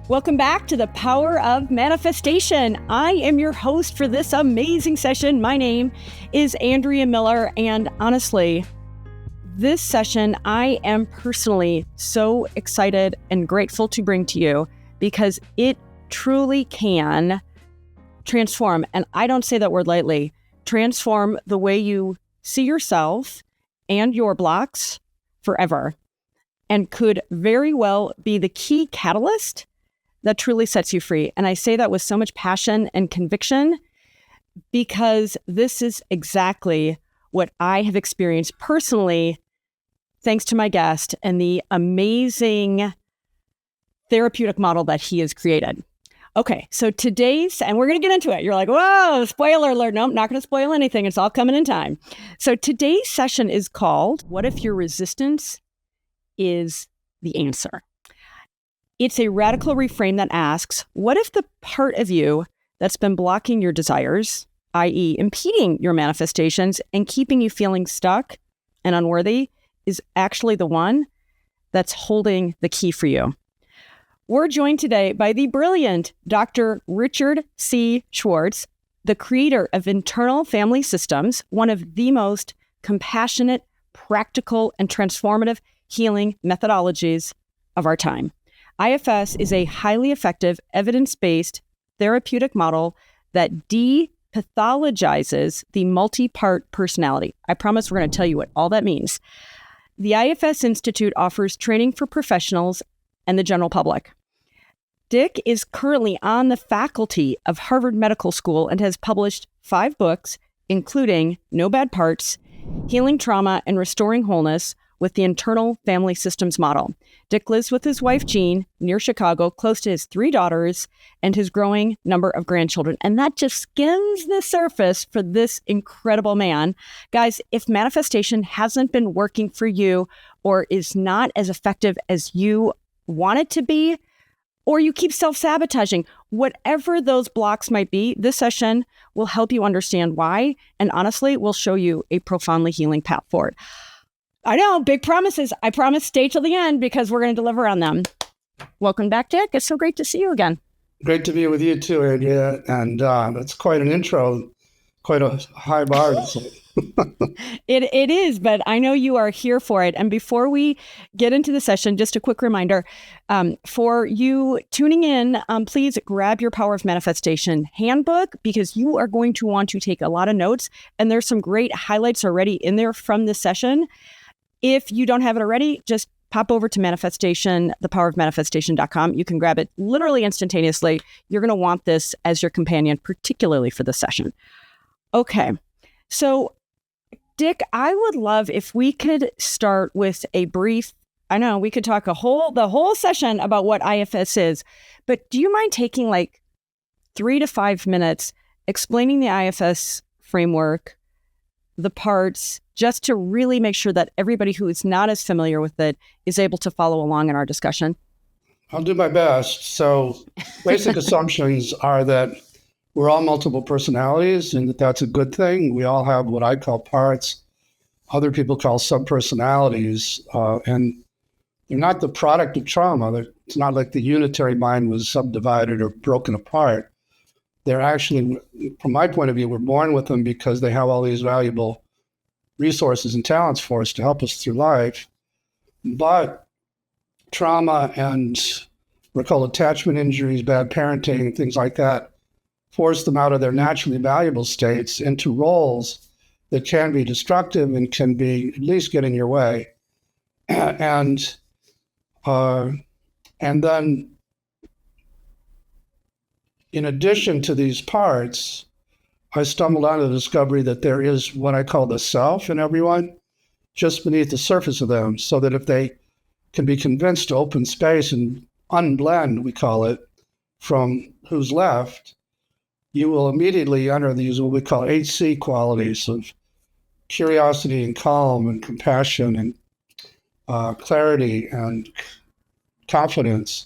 Welcome back to the Power of Manifestation. I am your host for this amazing session. My name is Andrea Miller, and honestly, this session I am personally so excited and grateful to bring to you because it truly can transform, and I don't say that word lightly, transform the way you see yourself and your blocks forever, and could very well be the key catalyst that truly sets you free. And I say that with so much passion and conviction because this is exactly what I have experienced personally, thanks to my guest and the amazing therapeutic model that he has created. Okay, so and we're going to get into it. You're like, whoa, spoiler alert. No, I'm not going to spoil anything. It's all coming in time. So today's session is called, What If Your Resistance is the Answer? It's a radical reframe that asks, what if the part of you that's been blocking your desires, i.e. impeding your manifestations and keeping you feeling stuck and unworthy, is actually the one that's holding the key for you? We're joined today by the brilliant Dr. Richard C. Schwartz, the creator of Internal Family Systems, one of the most compassionate, practical, and transformative healing methodologies of our time. IFS is a highly effective, evidence-based therapeutic model that depathologizes the multi-part personality. I promise we're going to tell you what all that means. The IFS Institute offers training for professionals and the general public. Dick is currently on the faculty of Harvard Medical School and has published 5 books, including No Bad Parts, Healing Trauma and Restoring Wholeness with the Internal Family Systems Model. Dick lives with his wife, Jean, near Chicago, close to his 3 daughters and his growing number of grandchildren. And that just skims the surface for this incredible man. Guys, if manifestation hasn't been working for you or is not as effective as you want it to be, or you keep self-sabotaging, whatever those blocks might be, this session will help you understand why, and honestly, will show you a profoundly healing path forward. I know, big promises. I promise stay till the end because we're going to deliver on them. Welcome back, Dick. It's so great to see you again. Great to be with you too, Andrea. And it's quite an intro, quite a high bar. It is, but I know you are here for it. And before we get into the session, just a quick reminder, for you tuning in, please grab your Power of Manifestation handbook because you are going to want to take a lot of notes. And there's some great highlights already in there from this session. If you don't have it already, just pop over to thepowerofmanifestation.com. You can grab it literally instantaneously. You're going to want this as your companion, particularly for this session. Okay. So, Dick, I would love if we could start with a brief, I know we could talk the whole session about what IFS is, but do you mind taking like 3 to 5 minutes explaining the IFS framework, the parts, just to really make sure that everybody who is not as familiar with it is able to follow along in our discussion? I'll do my best. So basic assumptions are that we're all multiple personalities and that's a good thing. We all have what I call parts, other people call subpersonalities, and they're not the product of trauma. It's not like the unitary mind was subdivided or broken apart. They're actually, from my point of view, we're born with them because they have all these valuable resources and talents for us to help us through life. But trauma and what are called attachment injuries, bad parenting, things like that, force them out of their naturally valuable states into roles that can be destructive and can be at least get in your way. And then in addition to these parts, I stumbled on the discovery that there is what I call the self in everyone, just beneath the surface of them, so that if they can be convinced to open space and unblend, we call it, from who's left, you will immediately enter these what we call HC qualities of curiosity and calm and compassion and clarity and confidence,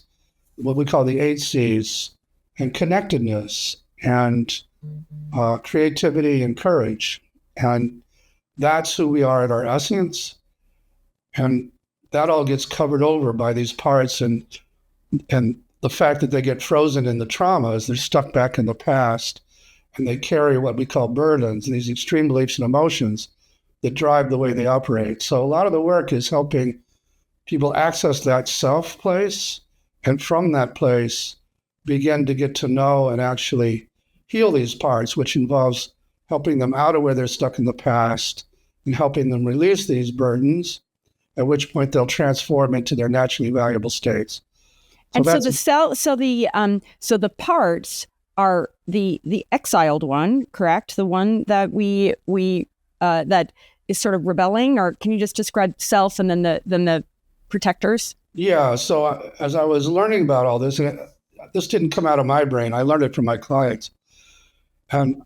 what we call the 8 C's, and connectedness and creativity and courage. And that's who we are at our essence. And that all gets covered over by these parts. And the fact that they get frozen in the trauma is they're stuck back in the past, and they carry what we call burdens, these extreme beliefs and emotions that drive the way they operate. So a lot of the work is helping people access that self place, and from that place begin to get to know and actually heal these parts, which involves helping them out of where they're stuck in the past and helping them release these burdens, at which point they'll transform into their naturally valuable states. So the parts are the exiled one, correct? The one that we that is sort of rebelling, or can you just describe self and then the protectors? Yeah. So as I was learning about all this, and this didn't come out of my brain, I learned it from my clients. And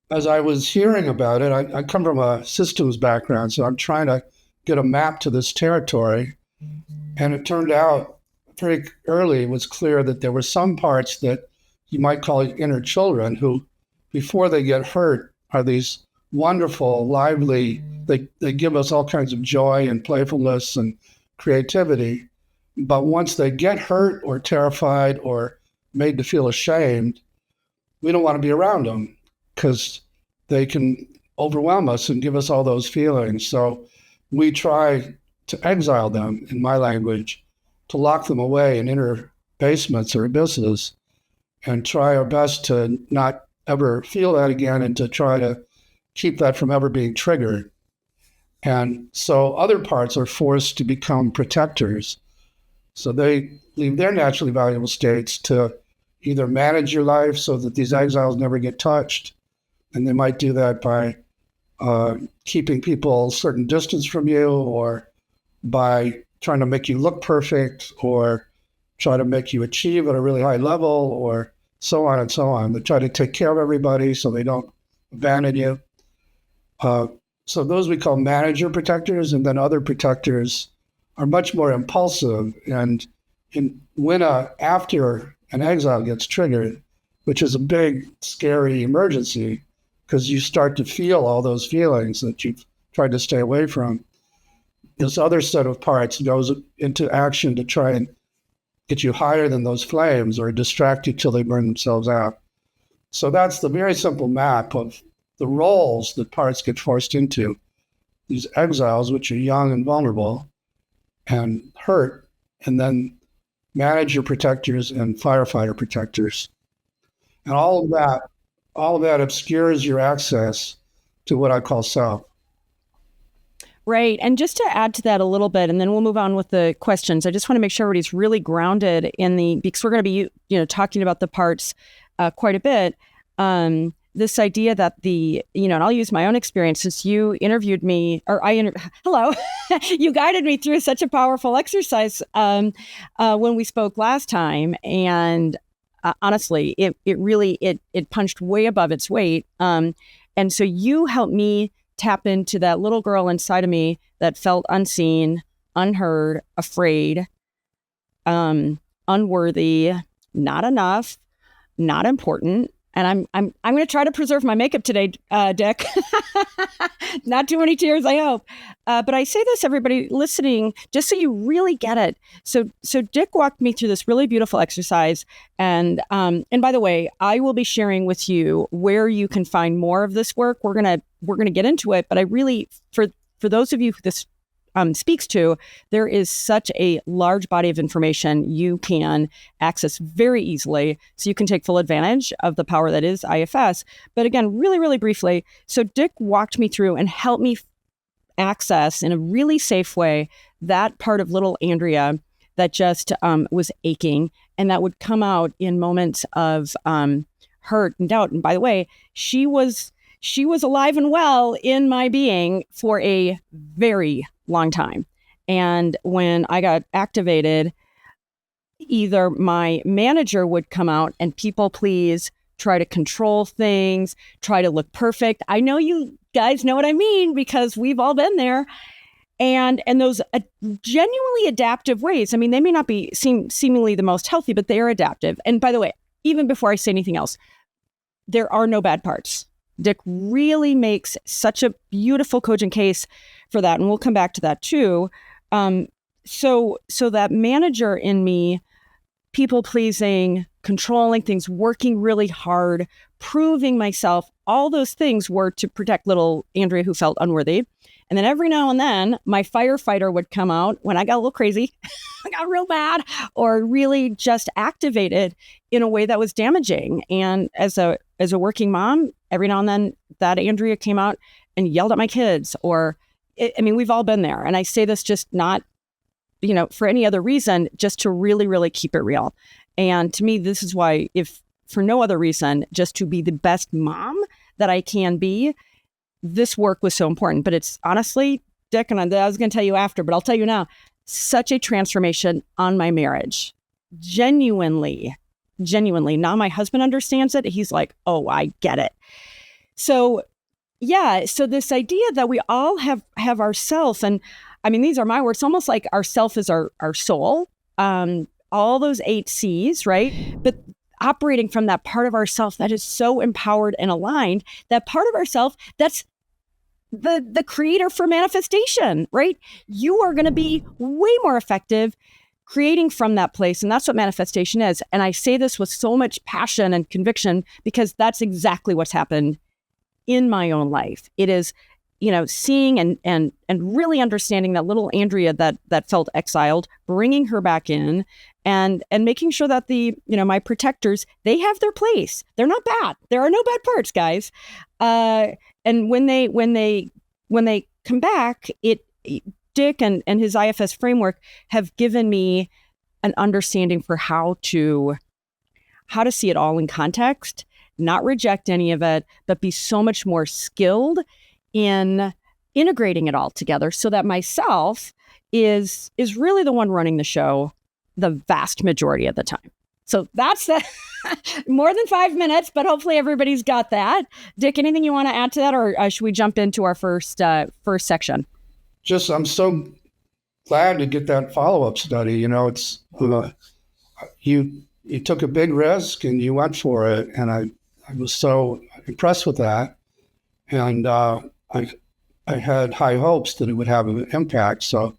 as I was hearing about it, I come from a systems background, so I'm trying to get a map to this territory. And it turned out very early, it was clear that there were some parts that you might call inner children who, before they get hurt, are these wonderful, lively, they give us all kinds of joy and playfulness and creativity. But once they get hurt or terrified or made to feel ashamed, we don't want to be around them because they can overwhelm us and give us all those feelings. So we try to exile them, in my language, to lock them away in inner basements or abysses and try our best to not ever feel that again and to try to keep that from ever being triggered. And so other parts are forced to become protectors. So they leave their naturally valuable states to either manage your life so that these exiles never get touched. And they might do that by keeping people a certain distance from you, or by trying to make you look perfect, or try to make you achieve at a really high level, or so on and so on. They try to take care of everybody so they don't abandon you. So those we call manager protectors, and then other protectors are much more impulsive. And after an exile gets triggered, which is a big, scary emergency, because you start to feel all those feelings that you've tried to stay away from, this other set of parts goes into action to try and get you higher than those flames or distract you till they burn themselves out. So that's the very simple map of the roles that parts get forced into. These exiles, which are young and vulnerable and hurt, and then manager protectors and firefighter protectors. And all of that obscures your access to what I call self. Right. And just to add to that a little bit, and then we'll move on with the questions. I just want to make sure everybody's really grounded because we're going to be, talking about the parts quite a bit. This idea that and I'll use my own experience, since you interviewed me, hello, you guided me through such a powerful exercise when we spoke last time. And honestly, it really punched way above its weight. And so you helped me tap into that little girl inside of me that felt unseen, unheard, afraid, unworthy, not enough, not important. And I'm going to try to preserve my makeup today, Dick. Not too many tears, I hope. But I say this, everybody listening, just so you really get it. So Dick walked me through this really beautiful exercise, and by the way, I will be sharing with you where you can find more of this work. We're gonna get into it, but I really, for those of you who this speaks to, there is such a large body of information you can access very easily, so you can take full advantage of the power that is IFS. But again, really, really briefly, so Dick walked me through and helped me access in a really safe way that part of little Andrea that just was aching, and that would come out in moments of hurt and doubt. And by the way, she was alive and well in my being for a very long time. And when I got activated, either my manager would come out and people please, try to control things, try to look perfect. I know you guys know what I mean, because we've all been there. And those genuinely adaptive ways, I mean, they may not be seemingly the most healthy, but they are adaptive. And by the way, even before I say anything else, there are no bad parts. Dick really makes such a beautiful, cogent case for that, and we'll come back to that too. So that manager in me people pleasing, controlling things, working really hard, proving myself, all those things were to protect little Andrea who felt unworthy. And then every now and then my firefighter would come out when I got a little crazy, I got real bad, or really just activated in a way that was damaging. And as a working mom, every now and then that Andrea came out and yelled at my kids, we've all been there. And I say this just not, for any other reason, just to really, really keep it real. And to me, this is why, if for no other reason, just to be the best mom that I can be, this work was so important. But it's honestly, Dick, and I was going to tell you after, but I'll tell you now, such a transformation on my marriage. Genuinely. Now my husband understands it. He's like, oh, I get it. So yeah, so this idea that we all have ourself, and these are my words, almost like our self is our soul, all those 8 C's, right? But operating from that part of ourself that is so empowered and aligned, that part of ourself that's the creator for manifestation, right? You are going to be way more effective creating from that place. And that's what manifestation is. And I say this with so much passion and conviction because that's exactly what's happened in my own life. It is, seeing and really understanding that little Andrea that felt exiled, bringing her back in and making sure that my protectors, they have their place. They're not bad. There are no bad parts, guys. And when they come back, Dick and his IFS framework have given me an understanding for how to see it all in context, not reject any of it, but be so much more skilled in integrating it all together so that myself is really the one running the show the vast majority of the time. So that's more than 5 minutes, but hopefully everybody's got that. Dick, anything you want to add to that, or should we jump into our first section? Just, I'm so glad to get that follow-up study. It's you took a big risk and you went for it, and I was so impressed with that, and I had high hopes that it would have an impact. So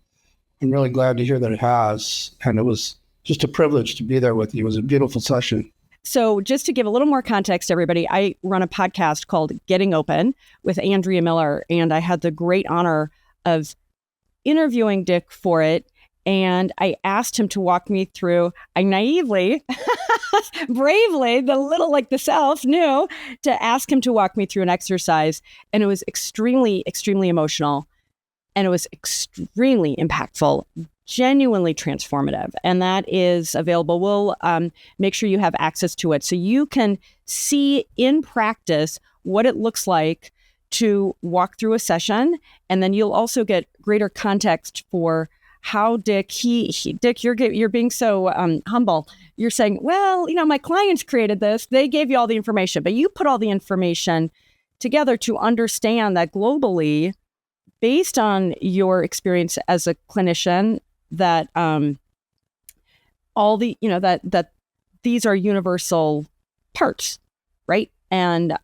I'm really glad to hear that it has, and it was just a privilege to be there with you. It was a beautiful session. So just to give a little more context, everybody, I run a podcast called Getting Open with Andrea Miller, and I had the great honor of interviewing Dick for it. And I asked him to walk me through, I naively, bravely, the self knew to ask him to walk me through an exercise. And it was extremely, extremely emotional. And it was extremely impactful, genuinely transformative. And that is available. We'll make sure you have access to it so you can see in practice what it looks like to walk through a session. And then you'll also get greater context for how Dick, Dick, you're being so humble. You're saying, well, my clients created this. They gave you all the information, but you put all the information together to understand that globally, based on your experience as a clinician, that all the, that these are universal parts, right? And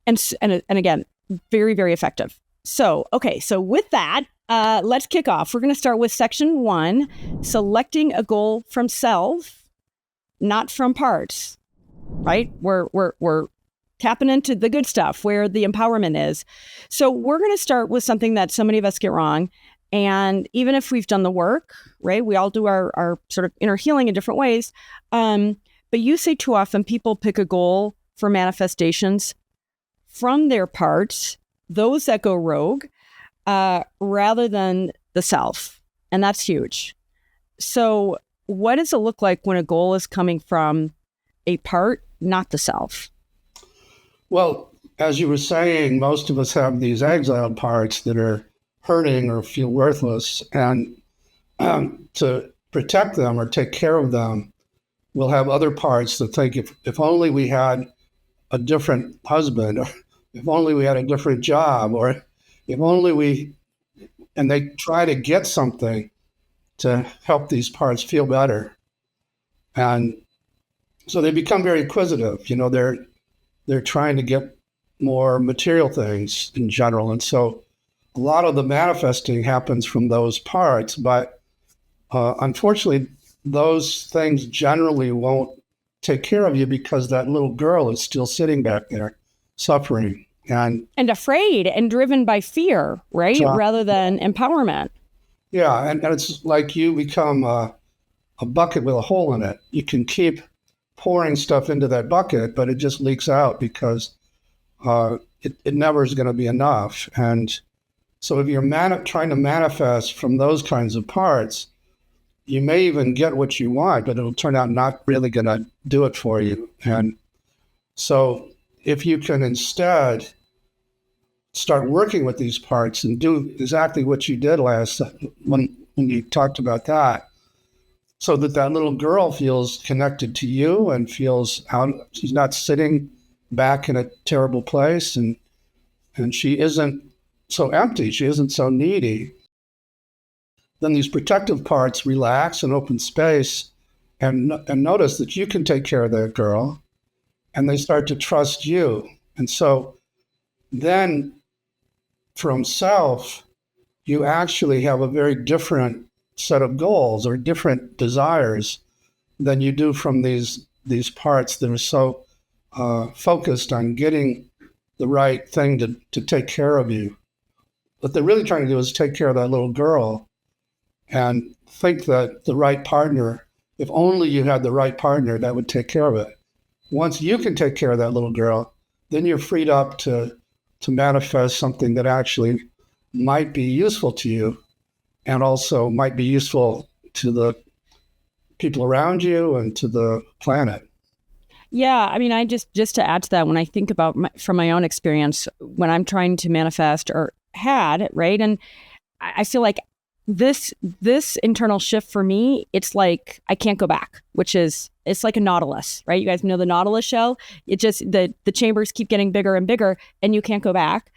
again, very, very effective. So, okay. So with that, let's kick off. We're going to start with section 1, selecting a goal from self, not from parts, right? We're tapping into the good stuff where the empowerment is. So we're going to start with something that so many of us get wrong. And even if we've done the work, right, we all do our sort of inner healing in different ways. But you say too often people pick a goal for manifestations from their parts, those that go rogue, rather than the self. And that's huge. So what does it look like when a goal is coming from a part, not the self? Well, as you were saying, most of us have these exiled parts that are hurting or feel worthless. And to protect them or take care of them, we'll have other parts that think if only we had a different husband, or if only we had a different job, or if only and they try to get something to help these parts feel better. And so they become very inquisitive. They're trying to get more material things in general. And so a lot of the manifesting happens from those parts, but unfortunately, those things generally won't take care of you because that little girl is still sitting back there suffering and afraid and driven by fear, right? Rather than empowerment. Yeah, and it's like you become a bucket with a hole in it. You can keep pouring stuff into that bucket, but it just leaks out because it never is going to be enough. And so if you're trying to manifest from those kinds of parts, you may even get what you want, but it'll turn out not really going to do it for you. And so if you can instead start working with these parts and do exactly what you did last when you talked about that, so that that little girl feels connected to you and feels she's not sitting back in a terrible place, and she isn't so empty, she isn't so needy. Then these protective parts relax and open space and notice that you can take care of that girl, and they start to trust you. And so then from self, you actually have a very different set of goals or different desires than you do from these parts that are so focused on getting the right thing to take care of you. What they're really trying to do is take care of that little girl and think that the right partner, if only you had the right partner, that would take care of it. Once you can take care of that little girl, then you're freed up to manifest something that actually might be useful to you and also might be useful to the people around you and to the planet. Yeah, I mean, I just to add to that, when I think about from my own experience, when I'm trying to manifest or had, right? And I feel like this internal shift for me, it's like I can't go back, it's like a Nautilus, right? You guys know the Nautilus shell? It just, the chambers keep getting bigger and bigger and you can't go back.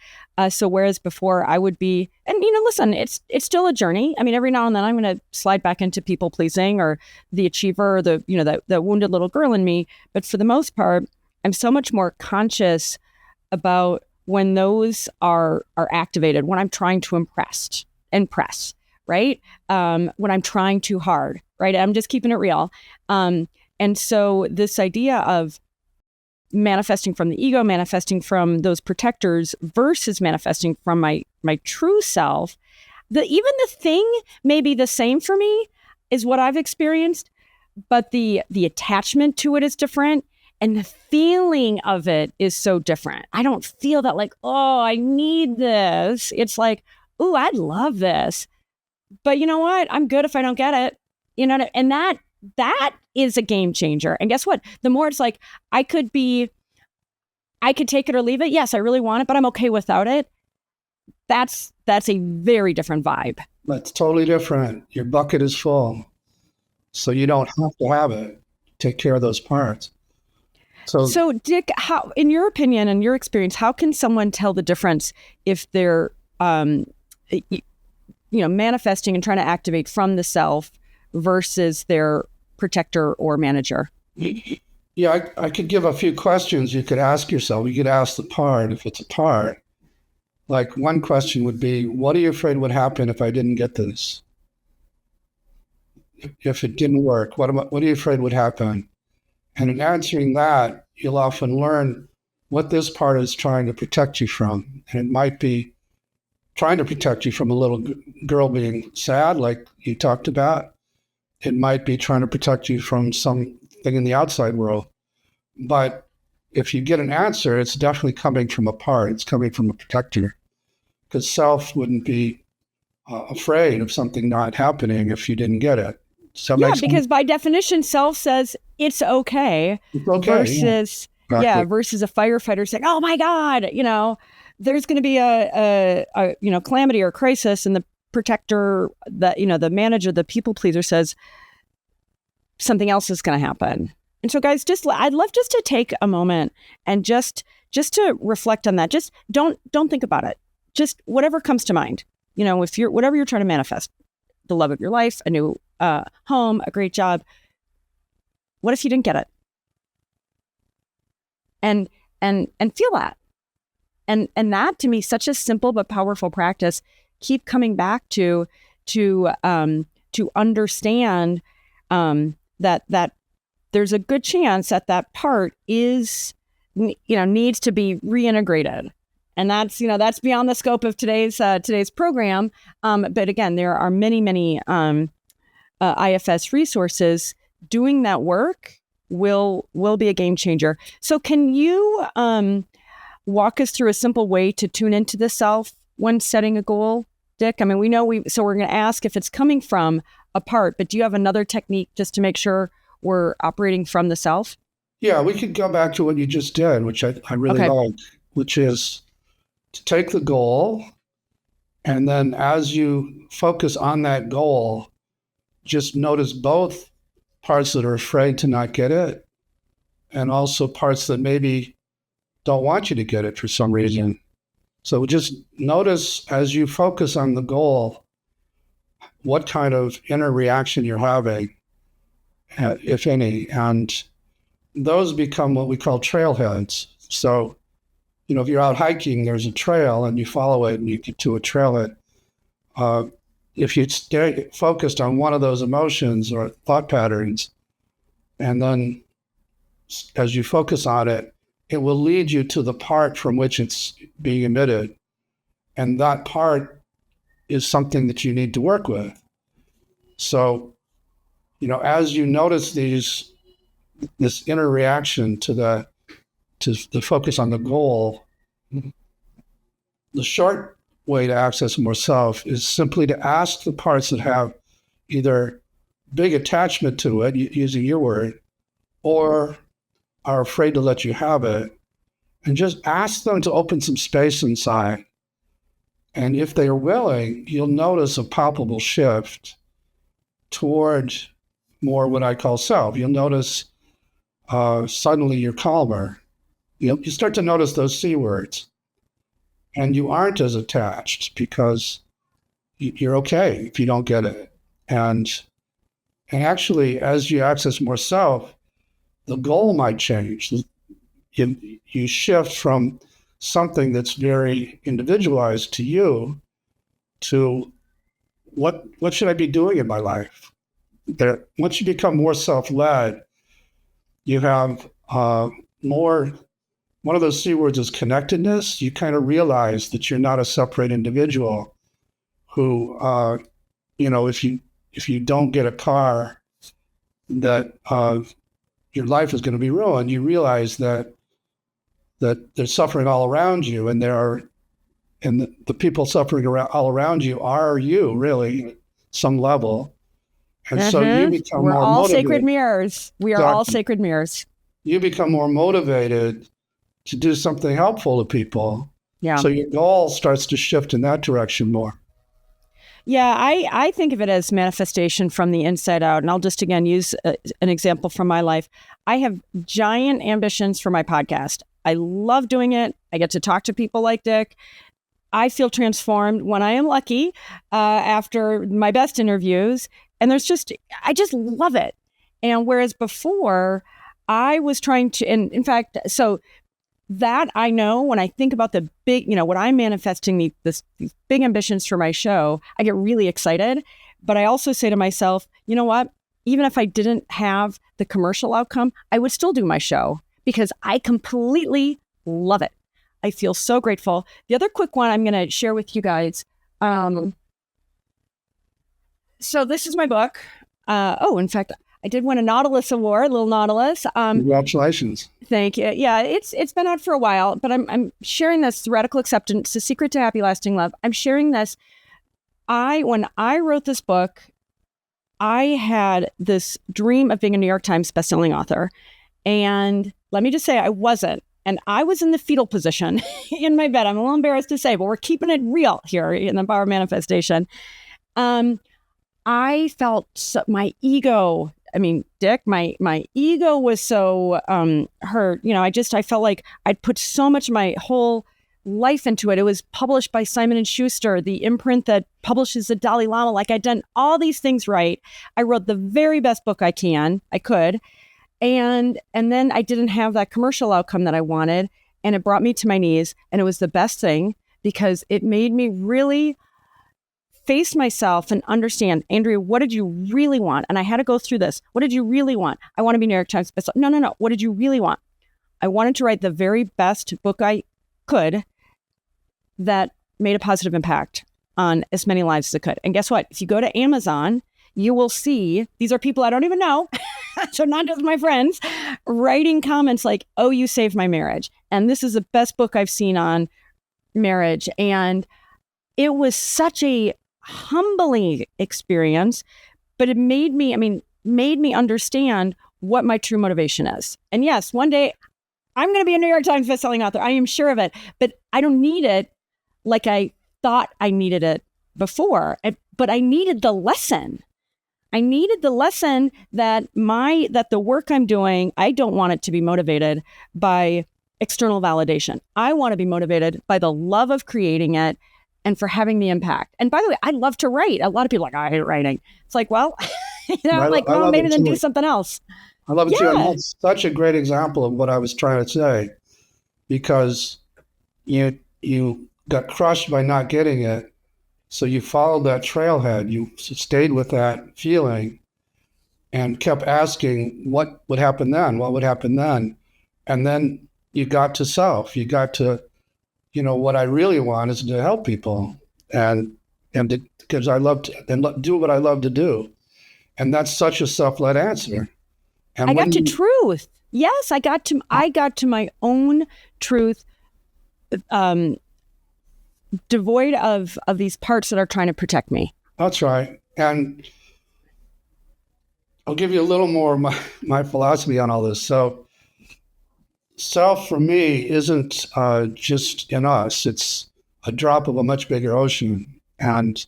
So whereas before I would be, and listen, it's still a journey. I mean, every now and then I'm going to slide back into people pleasing or the achiever or the wounded little girl in me. But for the most part, I'm so much more conscious about when those are activated, when I'm trying to impress, right? When I'm trying too hard, right? I'm just keeping it real. And so this idea of manifesting from the ego, manifesting from those protectors versus manifesting from my true self, even the thing may be the same for me is what I've experienced, but the attachment to it is different. And the feeling of it is so different. I don't feel that like, oh, I need this. It's like, oh, I'd love this. But you know what? I'm good if I don't get it. And that is a game changer. And guess what? The more it's like, I could take it or leave it. Yes, I really want it, but I'm okay without it. That's a very different vibe. That's totally different. Your bucket is full. So you don't have to have it. Take care of those parts. So Dick, how, in your opinion and your experience, how can someone tell the difference if they're, manifesting and trying to activate from the self versus their protector or manager? Yeah, I could give a few questions you could ask yourself. You could ask the part if it's a part. Like one question would be, what are you afraid would happen if I didn't get this? If it didn't work, what are you afraid would happen? And in answering that, you'll often learn what this part is trying to protect you from. And it might be trying to protect you from a little girl being sad, like you talked about. It might be trying to protect you from something in the outside world. But if you get an answer, it's definitely coming from a part. It's coming from a protector. Because self wouldn't be afraid of something not happening if you didn't get it. Because by definition, self says it's okay. It's okay. Versus, versus a firefighter saying, "Oh my God, there's going to be a calamity or crisis," and the protector, the manager, the people pleaser says something else is going to happen. And so, guys, I'd love just to take a moment and just to reflect on that. Just don't think about it. Just whatever comes to mind. If whatever you're trying to manifest, the love of your life, a new home, a great job. What if you didn't get it? And feel that. And that, to me, such a simple but powerful practice. Keep coming back to understand that there's a good chance that part is, needs to be reintegrated. And that's beyond the scope of today's program. But again, there are many IFS resources. Doing that work will be a game changer. So can you walk us through a simple way to tune into the self when setting a goal, Dick? I mean, we're going to ask if it's coming from a part, but do you have another technique just to make sure we're operating from the self? Yeah, we could go back to what you just did, which I really like, which is to take the goal, and then as you focus on that goal, just notice both parts that are afraid to not get it, and also parts that maybe don't want you to get it for some reason. So just notice as you focus on the goal, what kind of inner reaction you're having, if any, and those become what we call trailheads. So, if you're out hiking, there's a trail and you follow it and you get to a trailhead. If you stay focused on one of those emotions or thought patterns, and then as you focus on it, it will lead you to the part from which it's being emitted. And that part is something that you need to work with. So, as you notice this inner reaction to the focus on the goal, the short way to access more self is simply to ask the parts that have either big attachment to it, using your word, or are afraid to let you have it, and just ask them to open some space inside. And if they are willing, you'll notice a palpable shift toward more what I call self. You'll notice suddenly you're calmer. You start to notice those C words, and you aren't as attached because you're okay if you don't get it. And actually, as you access more self, the goal might change. You shift from something that's very individualized to you to what should I be doing in my life? Once you become more self-led, you have more. One of those C words is connectedness. You kind of realize that you're not a separate individual who, if you don't get a car, that your life is going to be ruined. You realize that there's suffering all around you, and the people suffering all around you are you, really, at some level. And so you become We're more all motivated. sacred mirrors. We are all sacred mirrors. You become more motivated to do something helpful to people. Yeah. So your goal starts to shift in that direction more. Yeah, I think of it as manifestation from the inside out. And I'll just, again, use an example from my life. I have giant ambitions for my podcast. I love doing it. I get to talk to people like Dick. I feel transformed when I am lucky after my best interviews. And I just love it. And whereas before, I was trying to, and in fact, so that I know when I think about the big, when I'm manifesting these big ambitions for my show, I get really excited. But I also say to myself, you know what? Even if I didn't have the commercial outcome, I would still do my show because I completely love it. I feel so grateful. The other quick one I'm going to share with you guys. So this is my book. In fact, I did win a Nautilus Award, little Nautilus. Congratulations. Thank you. Yeah, it's been out for a while, but I'm sharing this, Radical Acceptance, The Secret to Happy Lasting Love. I'm sharing this. When I wrote this book, I had this dream of being a New York Times bestselling author. And let me just say, I wasn't. And I was in the fetal position in my bed. I'm a little embarrassed to say, but we're keeping it real here in the Power of Manifestation. I felt my ego. I mean, Dick, my ego was so hurt. I felt like I'd put so much of my whole life into it. It was published by Simon & Schuster, the imprint that publishes the Dalai Lama. Like, I'd done all these things right. I wrote the very best book I could. And then I didn't have that commercial outcome that I wanted. And it brought me to my knees. And it was the best thing because it made me really face myself and understand, Andrea, what did you really want? And I had to go through this. What did you really want? I want to be New York Times bestseller. No. What did you really want? I wanted to write the very best book I could that made a positive impact on as many lives as it could. And guess what? If you go to Amazon, you will see, these are people I don't even know, so not just my friends, writing comments like, oh, you saved my marriage. And this is the best book I've seen on marriage. And it was such a humbling experience, but it made me understand what my true motivation is. And yes, one day I'm going to be a New York Times bestselling author. I am sure of it, but I don't need it like I thought I needed it before. But I needed the lesson. I needed the lesson that the work I'm doing, I don't want it to be motivated by external validation. I want to be motivated by the love of creating it and for having the impact. And by the way, I love to write. A lot of people are like, I hate writing. It's like, well, maybe then do something else. I love it too. And that's such a great example of what I was trying to say, because you got crushed by not getting it. So you followed that trailhead, you stayed with that feeling and kept asking what would happen then? What would happen then? And then you got to self, you got to, what I really want is to help people because I love to do what I love to do. And that's such a self-led answer. And I got to truth. Yes, I got to my own truth, devoid of these parts that are trying to protect me. That's right. And I'll give you a little more of my philosophy on all this. So self for me isn't just in us. It's a drop of a much bigger ocean. And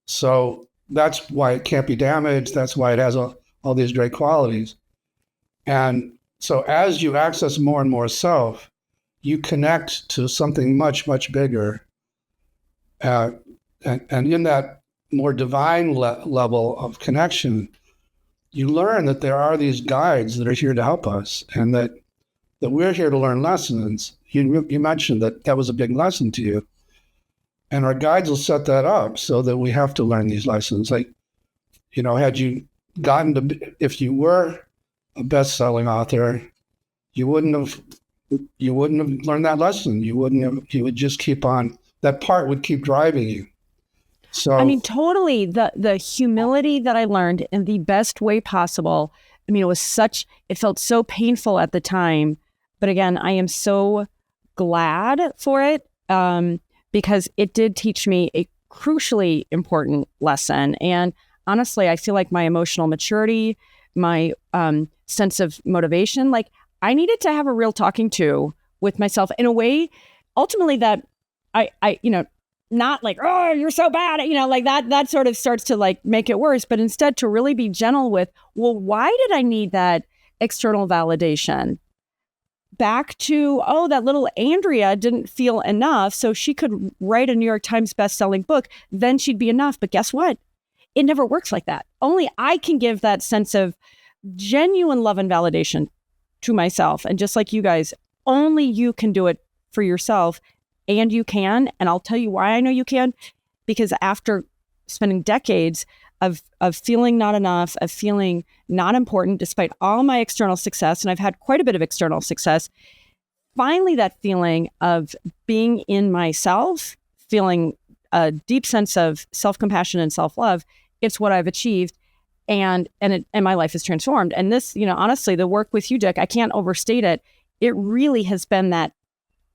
so that's why it can't be damaged. That's why it has all these great qualities. And so as you access more and more self, you connect to something much, much bigger. And in that more divine level of connection, you learn that there are these guides that are here to help us, and that we're here to learn lessons. You mentioned that was a big lesson to you. And our guides will set that up so that we have to learn these lessons. Like, had you if you were a best-selling author, you wouldn't have learned that lesson. You would just keep on. That part would keep driving you. So totally. The humility that I learned in the best way possible. It felt so painful at the time, but again, I am so glad for it because it did teach me a crucially important lesson. And honestly, I feel like my emotional maturity, my sense of motivation, like I needed to have a real talking to with myself in a way, ultimately that I not like, oh, you're so bad, like that sort of starts to like make it worse, but instead to really be gentle with, well, why did I need that external validation? Back to, that little Andrea didn't feel enough, so she could write a New York Times best-selling book, then she'd be enough. But guess what? It never works like that. Only I can give that sense of genuine love and validation to myself. And just like you guys, only you can do it for yourself. And you can. And I'll tell you why I know you can. Because after spending decades of feeling not enough, of feeling not important, despite all my external success, and I've had quite a bit of external success, finally that feeling of being in myself, feeling a deep sense of self-compassion and self-love, it's what I've achieved. And my life is transformed. And this, honestly, the work with you, Dick, I can't overstate it. It really has been that,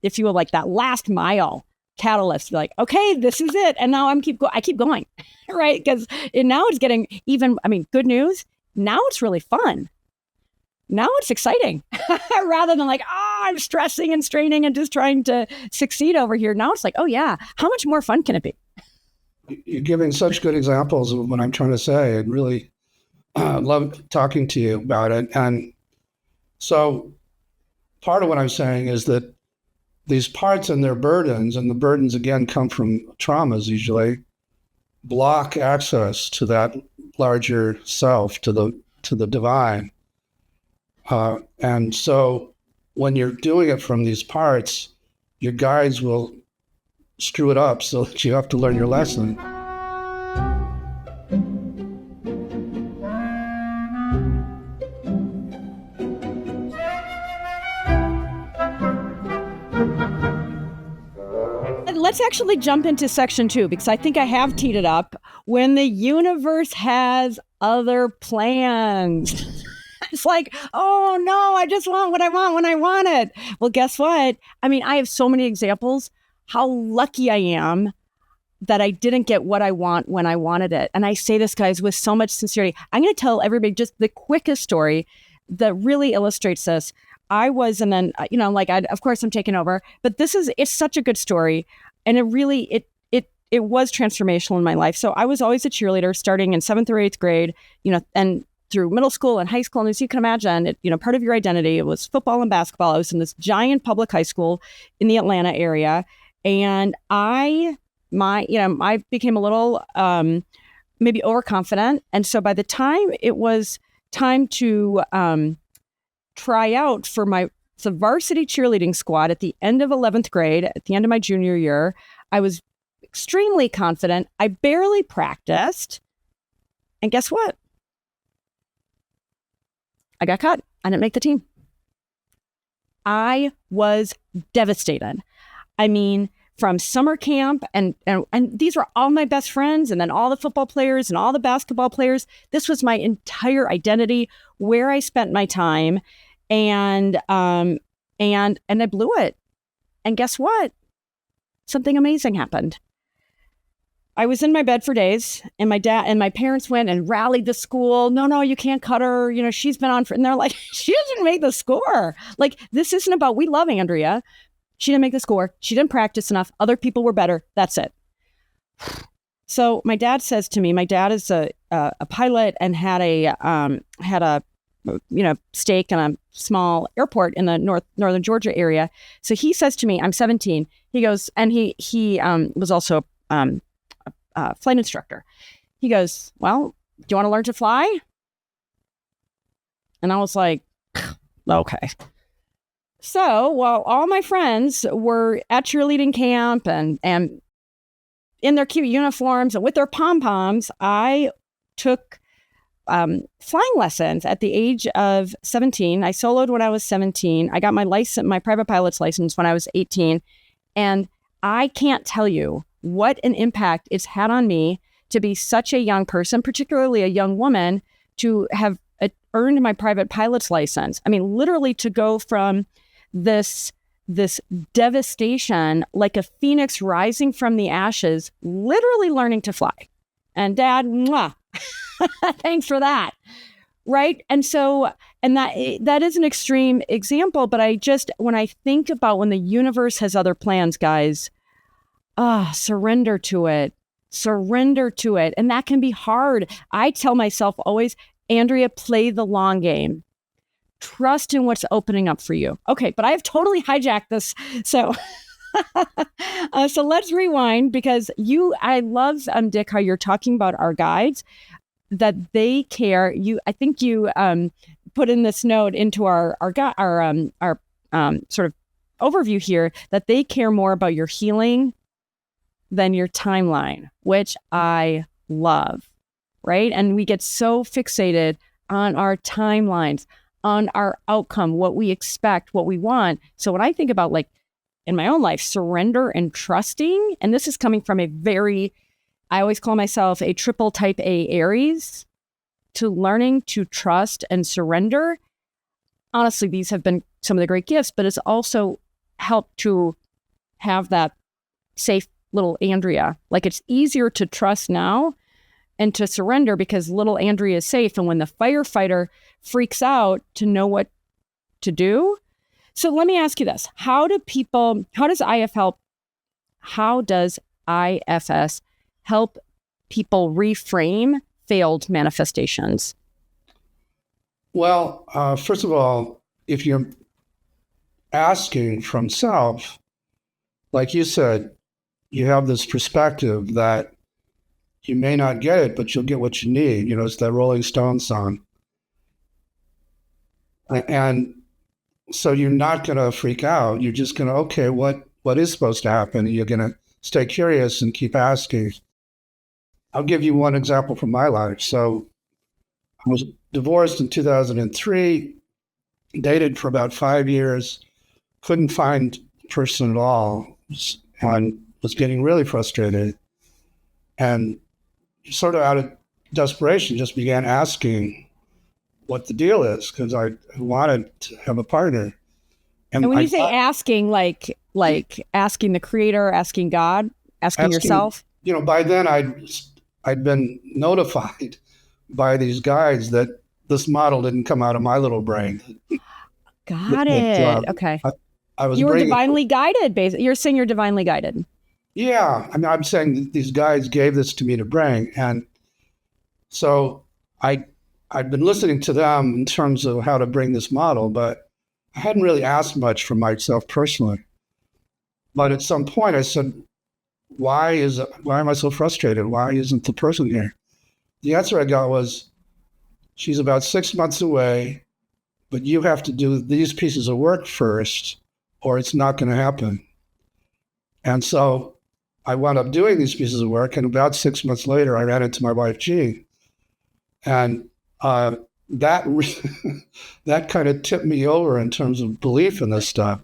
if you will, like that last mile catalyst. You're like, okay, this is it. And now I keep going, right? Because now it's getting good news. Now it's really fun. Now it's exciting rather than like, I'm stressing and straining and just trying to succeed over here. Now it's like, oh yeah, how much more fun can it be? You're giving such good examples of what I'm trying to say. I really love talking to you about it. And so part of what I'm saying is that these parts and their burdens, and the burdens again come from traumas usually, block access to that larger self, to the divine. And so when you're doing it from these parts, your guides will screw it up so that you have to learn your lesson. let's actually jump into section 2, because I think I have teed it up. When the universe has other plans. It's like, oh no, I just want what I want when I want it. Well, guess what? I mean, I have so many examples how lucky I am that I didn't get what I want when I wanted it. And I say this, guys, with so much sincerity. I'm going to tell everybody just the quickest story that really illustrates this. I was, and then, of course I'm taking over, but it's such a good story. And it was transformational in my life. So I was always a cheerleader starting in 7th or 8th grade, and through middle school and high school. And as you can imagine, part of your identity, it was football and basketball. I was in this giant public high school in the Atlanta area. And I became a little maybe overconfident. And so by the time it was time to try out for the varsity cheerleading squad at the end of 11th grade, at the end of my junior year, I was extremely confident. I barely practiced. And guess what? I got cut. I didn't make the team. I was devastated. I mean, from summer camp, and these were all my best friends, and then all the football players and all the basketball players. This was my entire identity, where I spent my time, and I blew it. And guess what? Something amazing happened. I was in my bed for days, and my dad and my parents went and rallied the school. No, you can't cut her. She's been on and they're like, she doesn't make the score. Like, this isn't about, we love Andrea. She didn't make the score. She didn't practice enough. Other people were better. That's it. So my dad says to me, my dad is a pilot and had a stake in a small airport in the northern Georgia area. So he says to me, I'm 17. He goes, and he was also flight instructor. He goes, well, do you want to learn to fly? And I was like, okay. So while all my friends were at cheerleading camp and in their cute uniforms and with their pom-poms, I took flying lessons at the age of 17. I soloed when I was 17. I got my private pilot's license when I was 18. And I can't tell you what an impact it's had on me to be such a young person, particularly a young woman, to have earned my private pilot's license. I mean, literally to go from this devastation, like a phoenix rising from the ashes, literally learning to fly. And Dad, mwah, thanks for that. Right. And so, and that is an extreme example, but when I think about when the universe has other plans, guys, surrender to it. And that can be hard. I tell myself always, Andrea, play the long game. Trust in what's opening up for you. Okay, but I have totally hijacked this. So, so let's rewind, because I love, Dick, how you're talking about our guides, that they care. I think you put in this note into our sort of overview here, that they care more about your healing than your timeline, which I love, right? And we get so fixated on our timelines, on our outcome, what we expect, what we want. So when I think about, like, in my own life, surrender and trusting, and this is coming from I always call myself a triple type A Aries, to learning to trust and surrender. Honestly, these have been some of the great gifts, but it's also helped to have that safe little Andrea. Like, it's easier to trust now and to surrender because little Andrea is safe. And when the firefighter freaks out, to know what to do. So let me ask you this. How does IFS help people reframe failed manifestations? Well, first of all, if you're asking from self, like you said, you have this perspective that you may not get it, but you'll get what you need. It's that Rolling Stones song. And so you're not going to freak out. You're just going to, okay, what is supposed to happen? You're going to stay curious and keep asking. I'll give you one example from my life. So I was divorced in 2003, dated for about 5 years, couldn't find a person at all, and was getting really frustrated, and sort of out of desperation, just began asking what the deal is, because I wanted to have a partner. And when you say asking, like asking the creator, asking God, asking yourself? By then I'd been notified by these guides that this model didn't come out of my little brain. Got it. Okay. You were divinely guided, basically. You're saying you're divinely guided. Yeah. I mean, I'm saying that these guides gave this to me to bring. And so I'd been listening to them in terms of how to bring this model, but I hadn't really asked much for myself personally. But at some point I said, why am I so frustrated? Why isn't the person here? The answer I got was, she's about 6 months away, but you have to do these pieces of work first, or it's not going to happen. And so I wound up doing these pieces of work, and about 6 months later, I ran into my wife, Jean. And that kind of tipped me over in terms of belief in this stuff.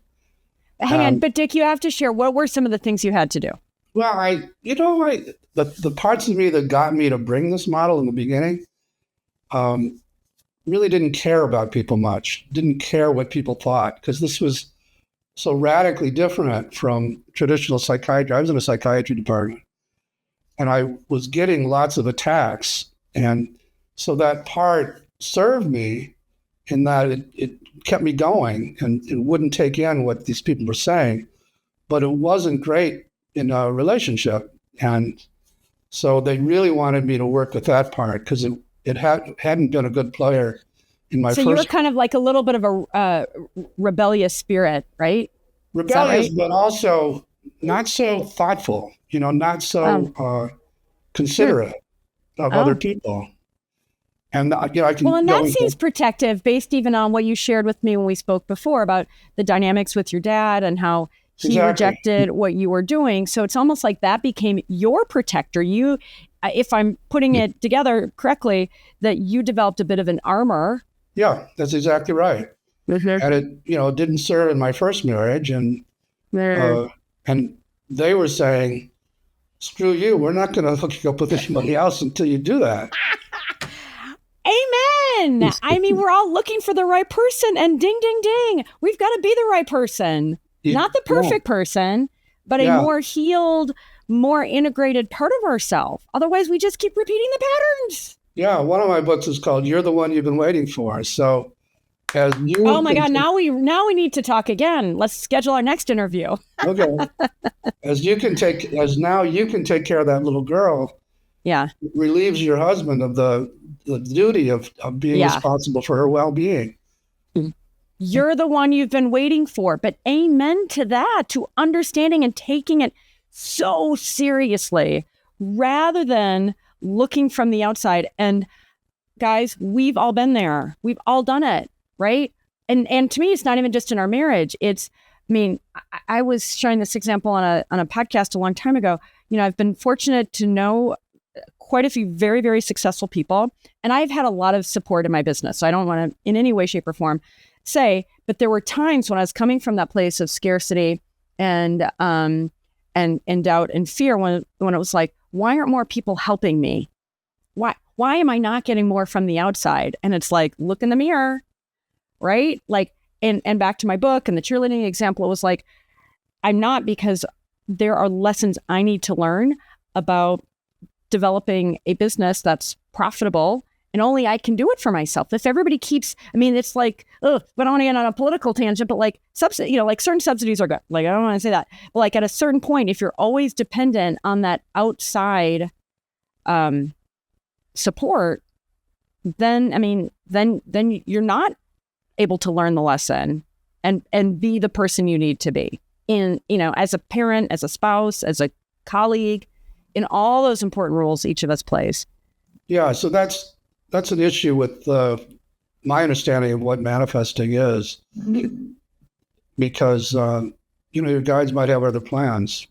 Hang on, but Dick, you have to share, what were some of the things you had to do? Well, the parts of me that got me to bring this model in the beginning really didn't care about people much, didn't care what people thought, because this was so radically different from traditional psychiatry. I was in a psychiatry department, and I was getting lots of attacks. And so that part served me in that it kept me going, and it wouldn't take in what these people were saying, but it wasn't great in a relationship. And so they really wanted me to work with that part, because it hadn't been a good player in my first. So you were kind of like a little bit of a rebellious spirit, right? Rebellious, right? But also not so thoughtful, not so considerate of other people. And I can. Well, and that seems protective, based even on what you shared with me when we spoke before about the dynamics with your dad and how he rejected what you were doing. So it's almost like that became your protector. You, if I'm putting it together correctly, that you developed a bit of an armor. Yeah, that's exactly right. Mm-hmm. And it didn't serve in my first marriage, and they were saying, "Screw you! We're not going to hook you up with anybody else until you do that." Amen. I mean, we're all looking for the right person, and ding, ding, ding, we've got to be the right person. Not the perfect person, but a more healed, more integrated part of ourselves. Otherwise, we just keep repeating the patterns. Yeah, one of my books is called "You're the One You've Been Waiting For." So, as you oh my God, now we need to talk again. Let's schedule our next interview. Okay. As now you can take care of that little girl. Yeah, it relieves your husband of the duty of being responsible for her well-being. You're the one you've been waiting for. But amen to that, to understanding and taking it so seriously rather than looking from the outside. And guys, we've all been there. We've all done it, right? And to me, it's not even just in our marriage. I was sharing this example on a podcast a long time ago. I've been fortunate to know quite a few very, very successful people, and I've had a lot of support in my business. So I don't want to in any way, shape, or form say, but there were times when I was coming from that place of scarcity and doubt and fear when it was like, why aren't more people helping me? Why am I not getting more from the outside? And it's like, look in the mirror, right? Like, and back to my book and the cheerleading example, it was like, I'm not, because there are lessons I need to learn about developing a business that's profitable, and only I can do it for myself. If everybody keeps, it's like, but I don't want to get on a political tangent, but like certain subsidies are good. Like, I don't want to say that, but like at a certain point, if you're always dependent on that outside support, then you're not able to learn the lesson and be the person you need to be as a parent, as a spouse, as a colleague, in all those important roles each of us plays. Yeah, so that's an issue with my understanding of what manifesting is, because your guides might have other plans.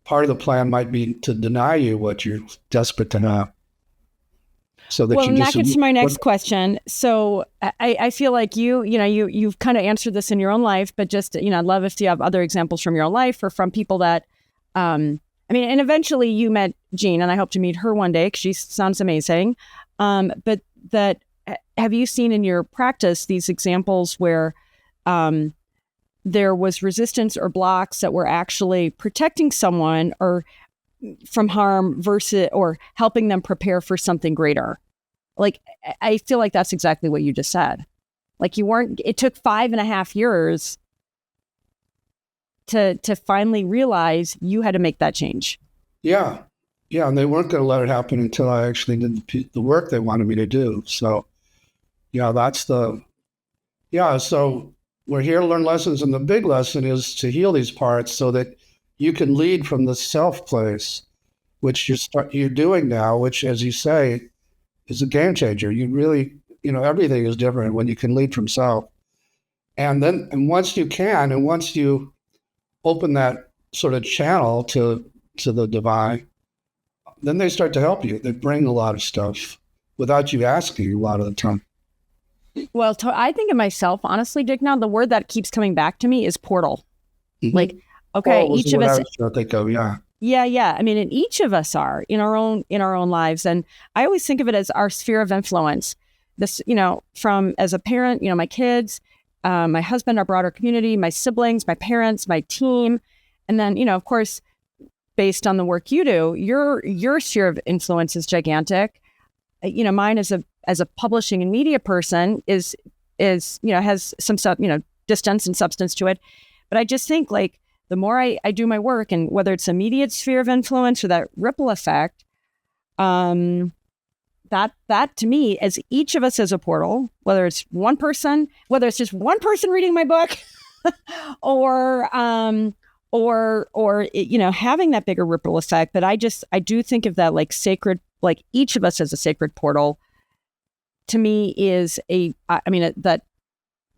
Part of the plan might be to deny you what you're desperate to have. so that Well, you and that gets to my next what, question. So I feel like you've kind of answered this in your own life, but just, I'd love if you have other examples from your own life or from people that, and eventually you met Jean, and I hope to meet her one day because she sounds amazing. But have you seen in your practice these examples where there was resistance or blocks that were actually protecting someone or from harm versus or helping them prepare for something greater? Like, I feel like that's exactly what you just said. Like it took 5.5 years to finally realize you had to make that change. Yeah. Yeah. And they weren't going to let it happen until I actually did the work they wanted me to do. So yeah, so we're here to learn lessons. And the big lesson is to heal these parts so that you can lead from the self place, which you're doing now, which, as you say, is a game changer. You really, everything is different when you can lead from self. And once you open that sort of channel to the divine, then they start to help you. They bring a lot of stuff without you asking a lot of the time. Well, I think of myself, honestly, Dick, now the word that keeps coming back to me is portal. Mm-hmm. Like, okay, each of us. I think of, yeah. Yeah. I mean, and each of us are in our own lives. And I always think of it as our sphere of influence. This, from as a parent, my kids, my husband, our broader community, my siblings, my parents, my team. And then, of course, based on the work you do, your sphere of influence is gigantic. Mine as a publishing and media person is has some stuff, distance and substance to it. But I just think, like, the more I do my work, and whether it's immediate sphere of influence or that ripple effect, that to me, as each of us is a portal, whether it's just one person reading my book, or having that bigger ripple effect. But I do think of that like sacred, like each of us as a sacred portal. To me, is that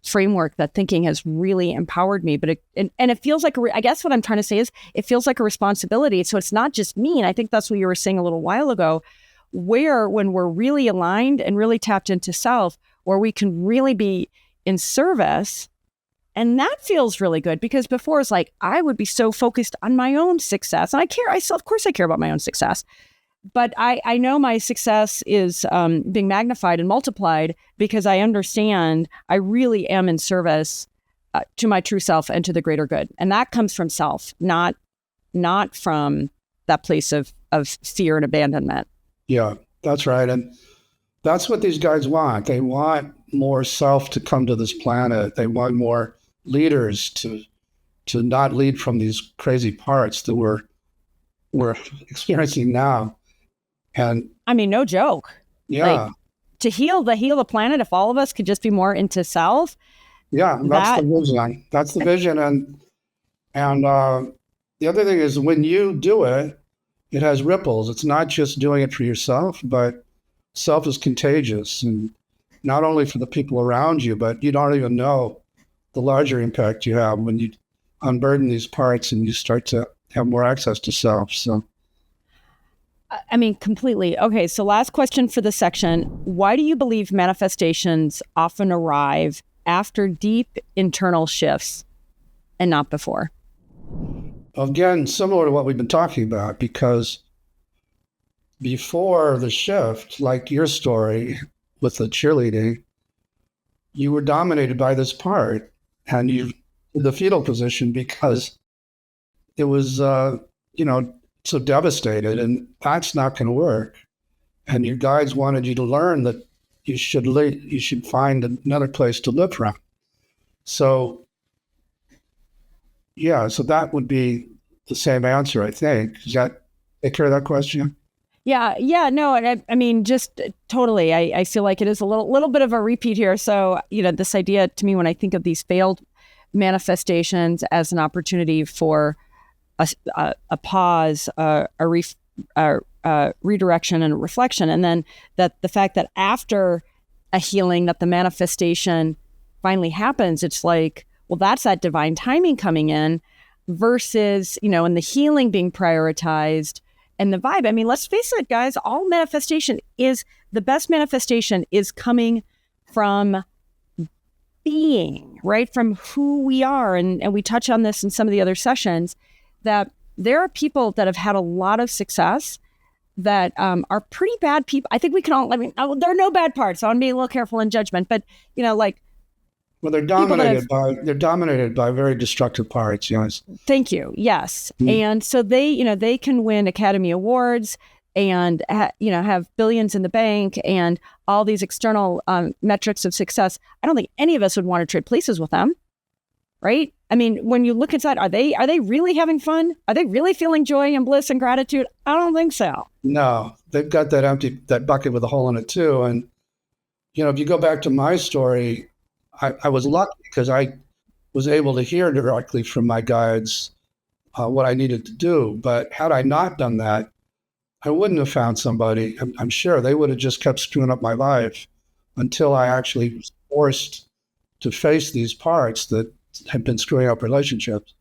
framework, that thinking has really empowered me. But it feels like I guess what I'm trying to say is it feels like a responsibility. So it's not just me. And I think that's what you were saying a little while ago, where when we're really aligned and really tapped into self, where we can really be in service. And that feels really good, because before it's like I would be so focused on my own success. And of course I care about my own success. But I know my success is being magnified and multiplied because I understand I really am in service to my true self and to the greater good. And that comes from self, not from that place of fear and abandonment. Yeah, that's right. And that's what these guys want. They want more self to come to this planet. They want more leaders to not lead from these crazy parts that we're experiencing now. And I mean, no joke. Yeah. Like, to heal the planet, if all of us could just be more into self. Yeah, that's the vision. That's the vision. And the other thing is, when you do it, it has ripples. It's not just doing it for yourself, but self is contagious, and not only for the people around you, but you don't even know the larger impact you have when you unburden these parts and you start to have more access to self. So. I mean, completely. Okay, so last question for this section. Why do you believe manifestations often arrive after deep internal shifts and not before? Again, similar to what we've been talking about, because before the shift, like your story with the cheerleading, you were dominated by this part, and you in the fetal position because it was, so devastated, and that's not going to work. And your guides wanted you to learn that you should find another place to live from. So, yeah, so that would be the same answer, I think. Does that take care of that question? Yeah, no, and I mean, just totally. I feel like it is a little bit of a repeat here. So, this idea to me, when I think of these failed manifestations as an opportunity for a pause, a redirection and a reflection. And then that the fact that after a healing, that the manifestation finally happens, it's like, well, that's that divine timing coming in versus, and the healing being prioritized and the vibe. I mean, let's face it, guys, all manifestation is, the best manifestation is coming from being, right? From who we are. And we touch on this in some of the other sessions, that there are people that have had a lot of success that are pretty bad people. I think we can all, I mean, there are no bad parts, so I'm being a little careful in judgment, but like, well, they're dominated by very destructive parts. Yes. Thank you. Yes. And so they can win Academy Awards and have billions in the bank and all these external metrics of success. I don't think any of us would want to trade places with them, right? I mean, when you look inside, are they really having fun? Are they really feeling joy and bliss and gratitude? I don't think so. No, they've got that bucket with a hole in it too. And if you go back to my story, I was lucky because I was able to hear directly from my guides what I needed to do. But had I not done that, I wouldn't have found somebody. I'm sure they would have just kept screwing up my life until I actually was forced to face these parts that have been screwing up relationships.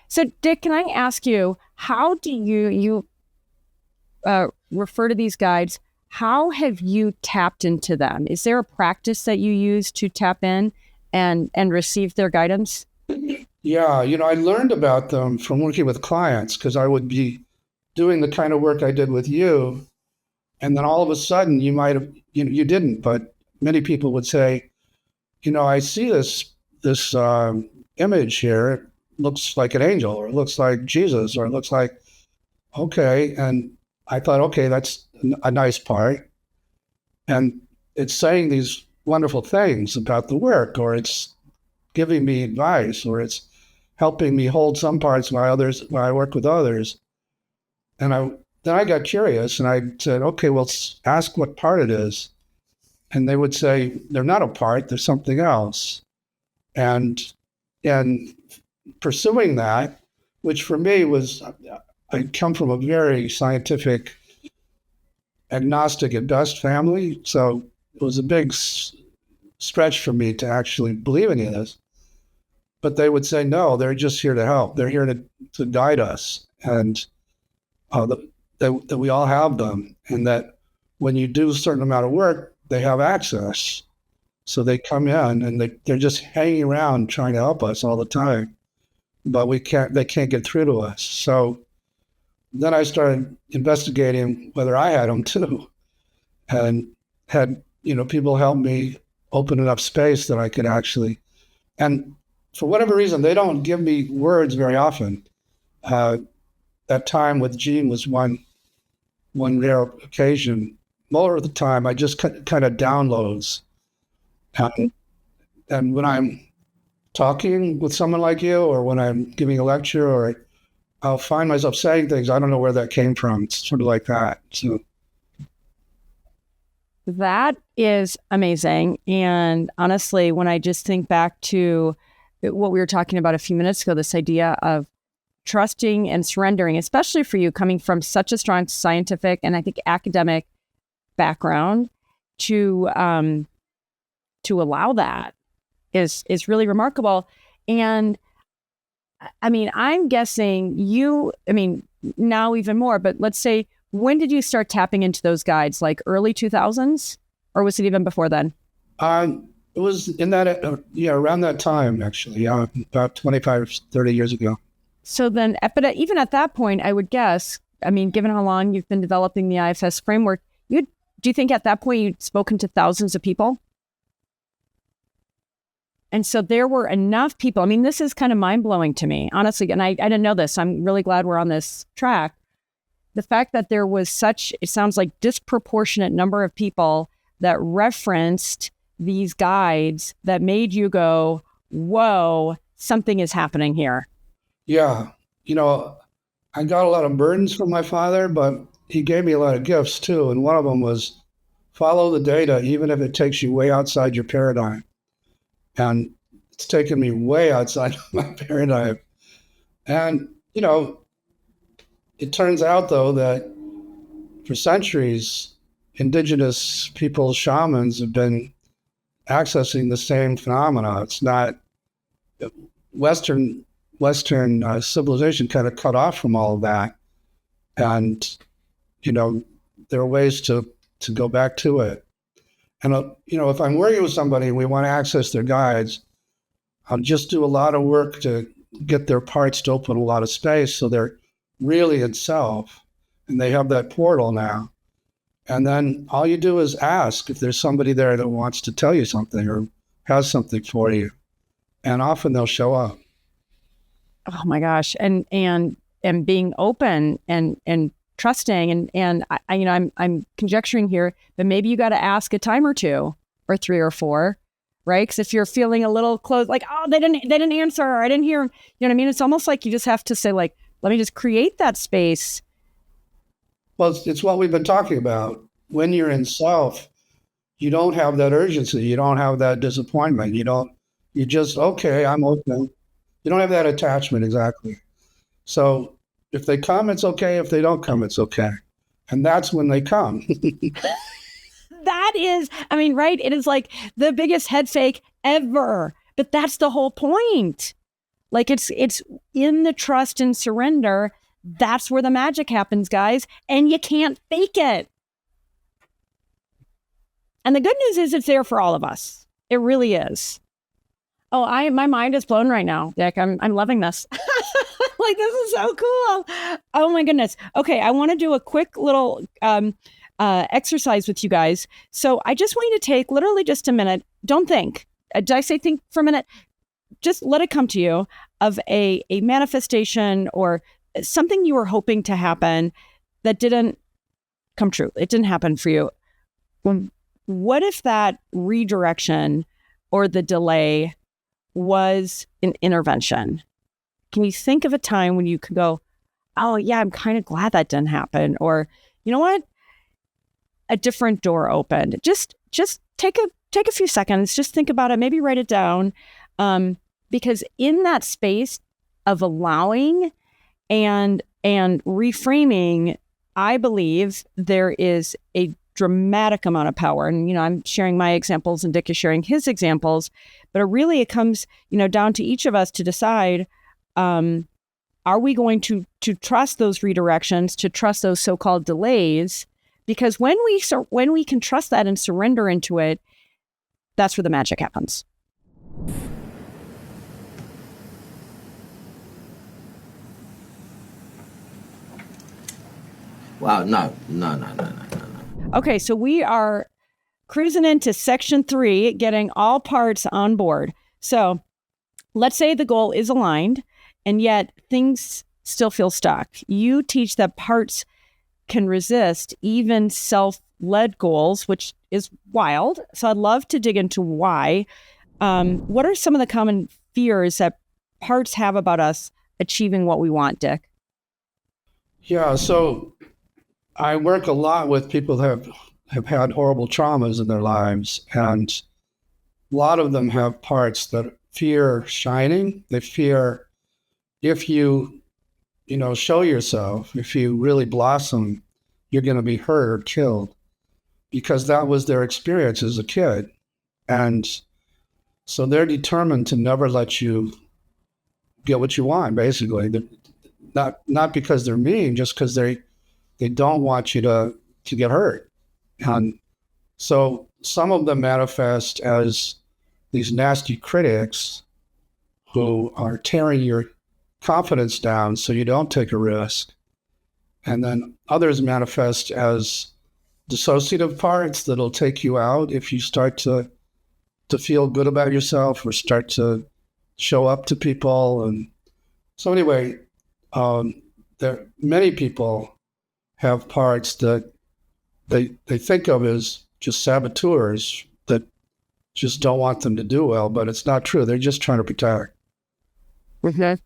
So, Dick, can I ask you, how do you refer to these guides? How have you tapped into them? Is there a practice that you use to tap in and receive their guidance? Yeah, I learned about them from working with clients because I would be doing the kind of work I did with you. And then all of a sudden you might have, you didn't, but many people would say, I see this image here. It looks like an angel, or it looks like Jesus, or it looks like, okay. And I thought, okay, that's a nice part. And it's saying these wonderful things about the work, or it's giving me advice, or it's helping me hold some parts while I work with others. And then I got curious and I said, okay, well, ask what part it is. And they would say, they're not a part, they're something else. And pursuing that, which for me was, I come from a very scientific, agnostic at best family. So it was a big stretch for me to actually believe any of this. But they would say, no, they're just here to help. They're here to guide us. And that we all have them. And that when you do a certain amount of work, they have access. So they come in and they're just hanging around trying to help us all the time. But they can't get through to us. So then I started investigating whether I had them too. And had, people help me open enough space that I could actually, and for whatever reason, they don't give me words very often. That time with Gene was one rare occasion. More of the time, I just kind of downloads. And when I'm talking with someone like you, or when I'm giving a lecture, or I'll find myself saying things, I don't know where that came from. It's sort of like that. So that is amazing. And honestly, when I just think back to what we were talking about a few minutes ago, this idea of trusting and surrendering, especially for you coming from such a strong scientific and I think academic background, to allow that is really remarkable. And I mean, I'm guessing now even more, but let's say, when did you start tapping into those guides? Like early 2000s, or was it even before then? It was in that, around that time, actually, about 25, 30 years ago. So then, even at that point, I would guess, given how long you've been developing the IFS framework, do you think at that point you'd spoken to thousands of people? And so there were enough people. This is kind of mind-blowing to me, honestly, and I didn't know this. I'm really glad we're on this track. The fact that there was it sounds like disproportionate number of people that referenced these guides that made you go, whoa, something is happening here. Yeah. I got a lot of burdens from my father, but he gave me a lot of gifts too. And one of them was follow the data, even if it takes you way outside your paradigm. And it's taken me way outside of my paradigm. And, it turns out, though, that for centuries, indigenous people, shamans, have been accessing the same phenomena. It's not Western civilization kind of cut off from all of that. And, there are ways to go back to it. And, if I'm working with somebody and we want to access their guides, I'll just do a lot of work to get their parts to open a lot of space so they're really in self and they have that portal now. And then all you do is ask if there's somebody there that wants to tell you something or has something for you. And often they'll show up. Oh my gosh. And being open and trusting and I'm conjecturing here that maybe you got to ask a time or two or three or four, right? Because if you're feeling a little close, like, oh, they didn't answer, or I didn't hear, you know what I mean? It's almost like you just have to say, like, let me just create that space. Well, it's what we've been talking about. When you're in self, you don't have that urgency. You don't have that disappointment. You just, okay, I'm open. You don't have that attachment, exactly. So if they come, it's okay. If they don't come, it's okay. And that's when they come. That is, right? It is like the biggest head fake ever. But that's the whole point. Like it's in the trust and surrender. That's where the magic happens, guys. And you can't fake it. And the good news is it's there for all of us. It really is. Oh, my mind is blown right now, Dick. I'm loving this. Like, this is so cool. Oh my goodness. Okay, I want to do a quick little exercise with you guys. So I just want you to take literally just a minute. Don't think. Did I say think for a minute? Just let it come to you of a manifestation or something you were hoping to happen that didn't come true. It didn't happen for you. What if that redirection or the delay was an intervention? Can you think of a time when you could go, oh yeah, I'm kind of glad that didn't happen? Or, you know what? A different door opened. Just take a few seconds, just think about it, maybe write it down. Because in that space of allowing and reframing, I believe there is a dramatic amount of power. And, I'm sharing my examples and Dick is sharing his examples, but it comes, down to each of us to decide, are we going to trust those redirections, to trust those so-called delays? Because when we can trust that and surrender into it, that's where the magic happens. Wow, no. Okay, so we are cruising into section 3, getting all parts on board. So let's say the goal is aligned, and yet things still feel stuck. You teach that parts can resist even self-led goals, which is wild. So I'd love to dig into why. What are some of the common fears that parts have about us achieving what we want, Dick? Yeah, so I work a lot with people that have had horrible traumas in their lives, and a lot of them have parts that fear shining. They fear if you show yourself, if you really blossom, you're going to be hurt or killed, because that was their experience as a kid. And so they're determined to never let you get what you want, basically. Not because they're mean, just because they don't want you to get hurt. And so some of them manifest as these nasty critics who are tearing your confidence down so you don't take a risk. And then others manifest as dissociative parts that'll take you out if you start to feel good about yourself or start to show up to people. And so anyway, there many people have parts that they think of as just saboteurs that just don't want them to do well, but it's not true. They're just trying to protect. Mm-hmm.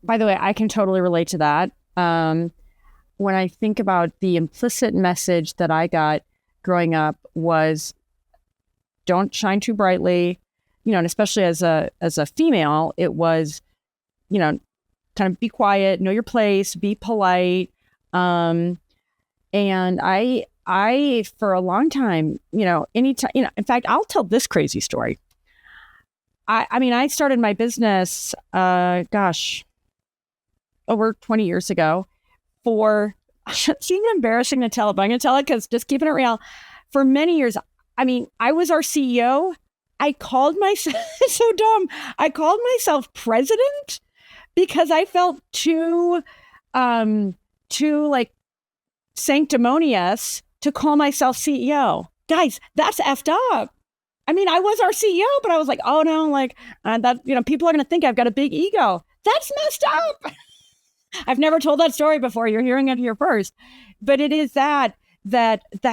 By the way, I can totally relate to that. When I think about the implicit message that I got growing up was, don't shine too brightly, and especially as a female, it was, kind of be quiet, know your place, be polite. And I for a long time, anytime, in fact, I'll tell this crazy story. I started my business, over 20 years ago for it's even embarrassing to tell it, but I'm going to tell it because just keeping it real. For many years, I mean, I was our CEO. I called myself, so dumb. I called myself president because I felt too like sanctimonious to call myself CEO. Guys, that's effed up. I mean, I was our CEO, but I was like, oh no, like that, people are going to think I've got a big ego. That's messed up. I've never told that story before. You're hearing it here first. But it is that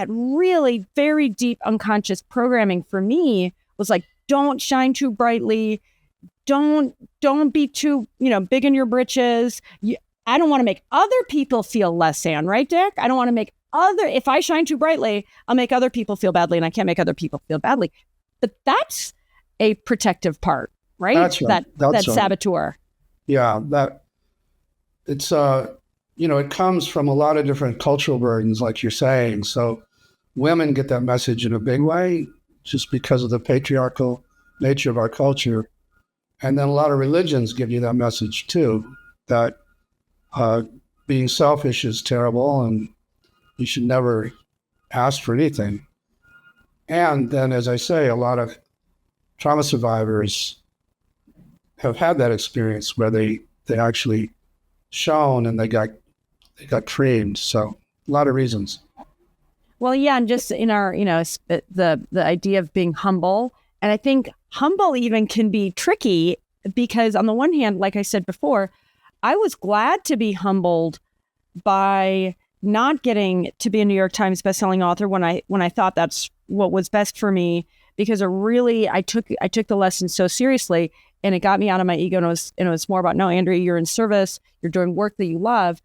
really very deep unconscious programming for me was like, don't shine too brightly. Don't be too, big in your britches. I don't want to make other people feel less than, right, Dick? I don't want to make if I shine too brightly, I'll make other people feel badly, and I can't make other people feel badly. But that's a protective part, right? That's right. That saboteur. Yeah, it's it comes from a lot of different cultural burdens, like you're saying. So women get that message in a big way just because of the patriarchal nature of our culture. And then a lot of religions give you that message too, that being selfish is terrible and you should never ask for anything. And then, as I say, a lot of trauma survivors have had that experience where they actually shown and they got creamed. So a lot of reasons. Well, yeah, and just in our, the idea of being humble. And I think humble even can be tricky because on the one hand, like I said before, I was glad to be humbled by not getting to be a New York Times bestselling author when I thought that's what was best for me, because I took the lesson so seriously, and it got me out of my ego, and it was more about, no, Andrea, you're in service, you're doing work that you love.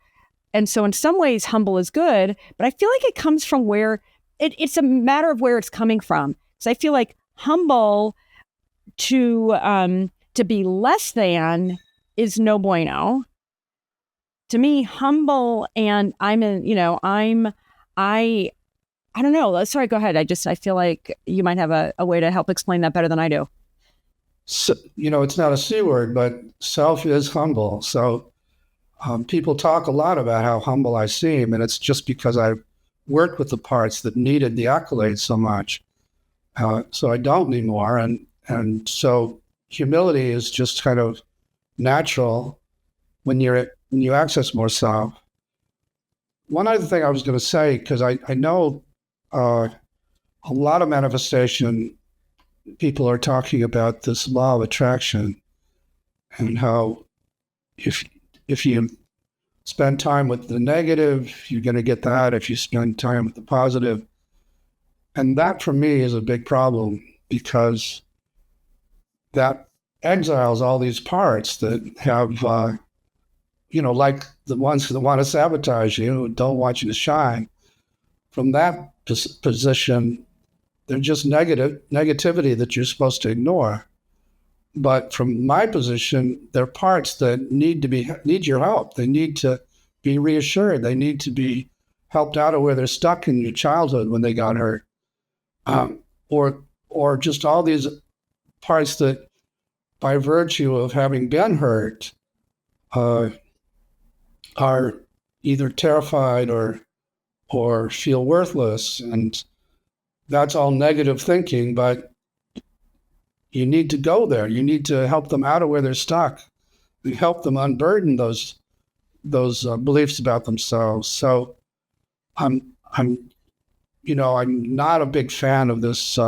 And so in some ways, humble is good, but I feel like it comes from where it's a matter of where it's coming from. So I feel like humble to be less than is no bueno. To me, humble and I don't know. Sorry, go ahead. I feel like you might have a way to help explain that better than I do. So, it's not a C word, but self is humble. So people talk a lot about how humble I seem, and it's just because I've worked with the parts that needed the accolades so much. So I don't anymore. And so humility is just kind of natural when you access more self. One other thing I was going to say, because I know a lot of manifestation people are talking about this law of attraction and how if you spend time with the negative, you're going to get that. If you spend time with the positive. And that for me is a big problem because that exiles all these parts that have, like the ones that want to sabotage you, don't want you to shine. From that position, they're just negativity that you're supposed to ignore. But from my position, they're parts that need your help. They need to be reassured. They need to be helped out of where they're stuck in your childhood when they got hurt, or just all these parts that, by virtue of having been hurt, are either terrified or feel worthless, and that's all negative thinking. But you need to go there. You need to help them out of where they're stuck. You help them unburden those beliefs about themselves. So I'm not a big fan of this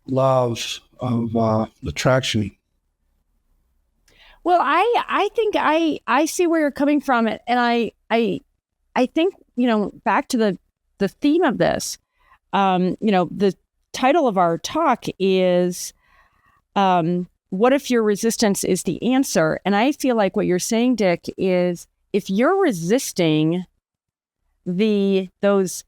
love of attraction. Well, I think I see where you're coming from, and I think back to the theme of this. The title of our talk is what if your resistance is the answer? And I feel like what you're saying, Dick, is if you're resisting those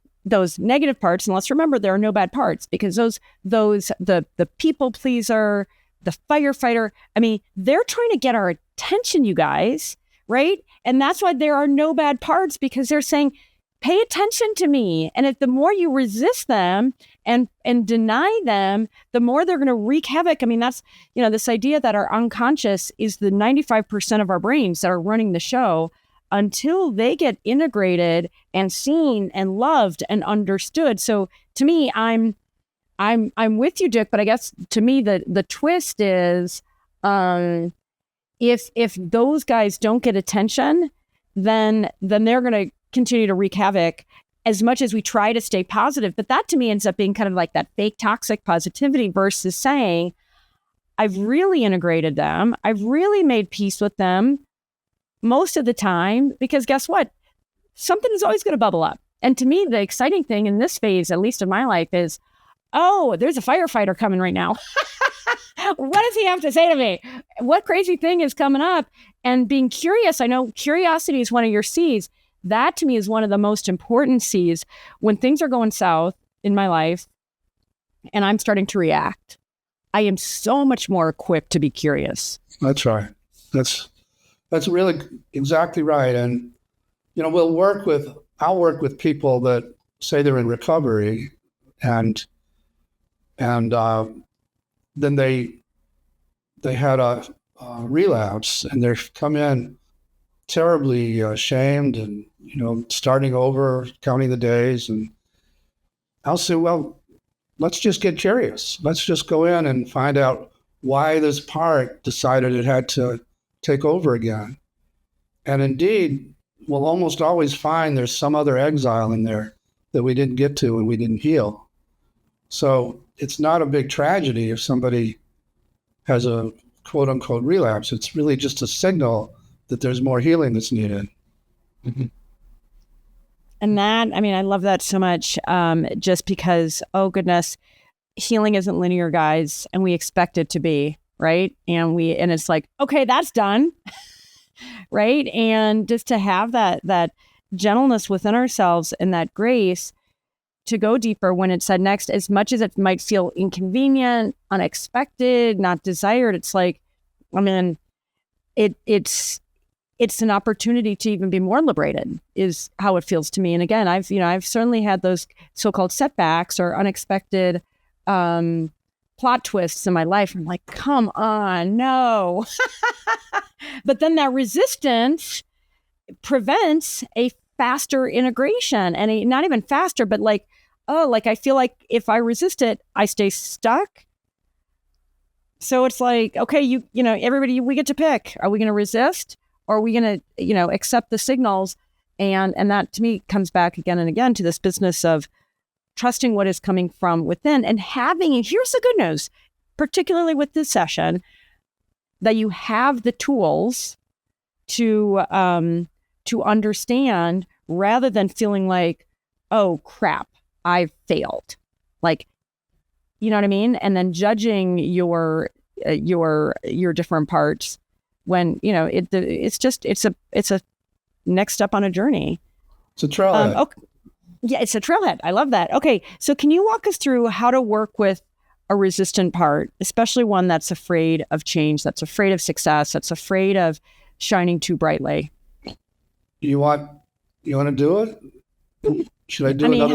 negative parts, and let's remember there are no bad parts, because the people pleaser, the firefighter, I mean, they're trying to get our attention, you guys, right? And that's why there are no bad parts, because they're saying, pay attention to me. And if the more you resist them and deny them, the more they're going to wreak havoc. I mean, that's, this idea that our unconscious is the 95% of our brains that are running the show. until they get integrated and seen and loved and understood. So to me, I'm with you, Dick, but I guess to me the twist is if those guys don't get attention, then they're going to continue to wreak havoc as much as we try to stay positive. But that to me ends up being kind of like that fake toxic positivity versus saying, I've really integrated them. I've really made peace with them most of the time, because guess what? Something is always going to bubble up. And to me, the exciting thing in this phase, at least in my life, is, oh, there's a firefighter coming right now. What does he have to say to me? What crazy thing is coming up? And being curious, I know curiosity is one of your C's. That to me is one of the most important C's when things are going south in my life and I'm starting to react. I am so much more equipped to be curious. That's right. That's really exactly right. And, I'll work with people that say they're in recovery and then they had a relapse and they've come in terribly ashamed and, starting over, counting the days. And I'll say, well, let's just get curious. Let's just go in and find out why this part decided it had to take over again. And indeed, we'll almost always find there's some other exile in there that we didn't get to and we didn't heal. So it's not a big tragedy if somebody has a quote unquote relapse. It's really just a signal that there's more healing that's needed. Mm-hmm. And that, I love that so much, just because, oh goodness, healing isn't linear, guys, and we expect it to be, right? And it's like, okay, that's done, right? And just to have that gentleness within ourselves and that grace to go deeper when it's said next, as much as it might feel inconvenient, unexpected, not desired, it's like, it's an opportunity to even be more liberated is how it feels to me. And again, I've certainly had those so-called setbacks or unexpected plot twists in my life. I'm like, come on, no. But then that resistance prevents a faster integration, and not even faster, but I feel like if I resist it, I stay stuck. So it's like, okay, everybody, we get to pick. Are we going to resist? Or are we going to, accept the signals? And that to me comes back again and again to this business of trusting what is coming from within and here's the good news, particularly with this session, that you have the tools to understand rather than feeling like, oh crap, I've failed. Like, you know what I mean? And then judging your different parts when, it's a next step on a journey. It's a trailhead. Okay. Yeah, it's a trailhead. I love that. Okay. So can you walk us through how to work with a resistant part, especially one that's afraid of change, that's afraid of success, that's afraid of shining too brightly? You want to do it? Should I do it? You're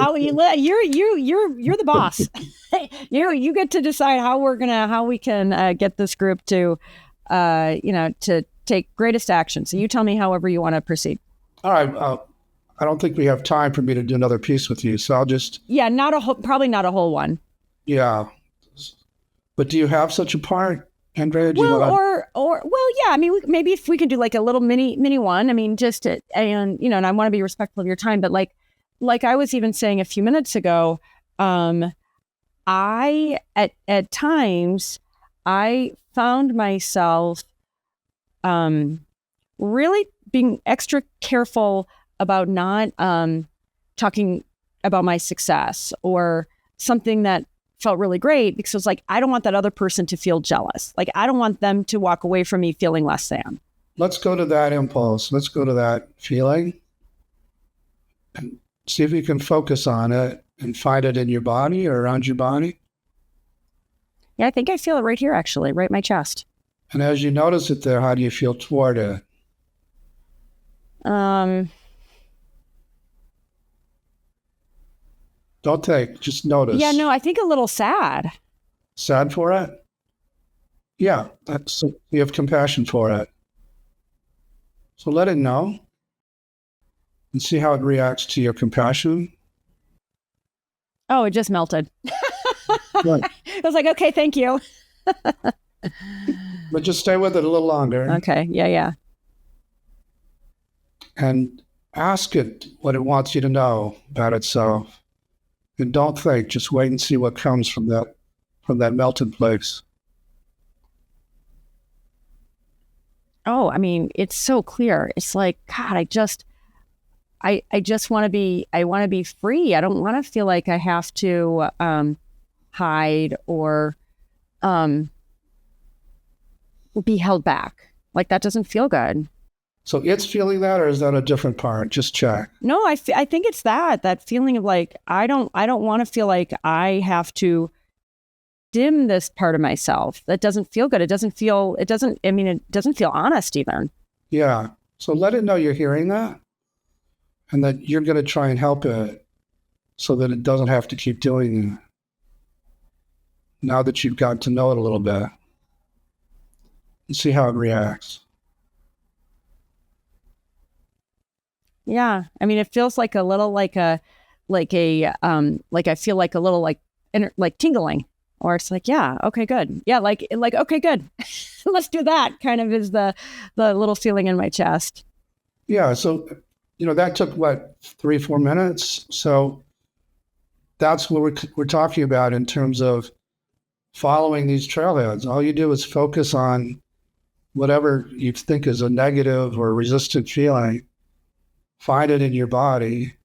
the boss. You get to decide how we can get this group to to take greatest action. So you tell me however you want to proceed. All right. I don't think we have time for me to do another piece with you, so I'll just. Yeah, probably not a whole one. Yeah, but do you have such a part, Andrea? Yeah. Maybe if we could do like a little mini one. And I want to be respectful of your time, but like I was even saying a few minutes ago, I at times I found myself really being extra careful about not talking about my success or something that felt really great, because it was like, I don't want that other person to feel jealous. Like, I don't want them to walk away from me feeling less than. Let's go to that impulse. Let's go to that feeling and see if you can focus on it and find it in your body or around your body. Yeah, I think I feel it right here, actually, right in my chest. And as you notice it there, how do you feel toward it? Don't think, just notice. Yeah, no, I think a little sad. Sad for it? Yeah, you have compassion for it. So let it know. and see how it reacts to your compassion. Oh, it just melted. Right. I was like, okay, thank you. But just stay with it a little longer. Okay. Yeah. And ask it what it wants you to know about itself. And don't think, just wait and see what comes from that melted place. Oh, I mean, it's so clear. It's like, God, I just want to be free. I don't want to feel like I have to hide or be held back. Like that doesn't feel good. So it's feeling that, or is that a different part? Just check. No, I think it's that feeling of like, I don't want to feel like I have to dim this part of myself. That doesn't feel good. It doesn't feel honest even. Yeah. So let it know you're hearing that and that you're going to try and help it so that it doesn't have to keep doing it. Now that you've got to know it a little bit and see how it reacts. Yeah. I mean, it feels like a little like I feel like a little like tingling, or it's like, yeah, okay, good. Yeah. Like, okay, good. Let's do that kind of is the little feeling in my chest. Yeah. So, that took 3-4 minutes. So that's what we're talking about in terms of following these trailheads. All you do is focus on whatever you think is a negative or resistant feeling, find it in your body,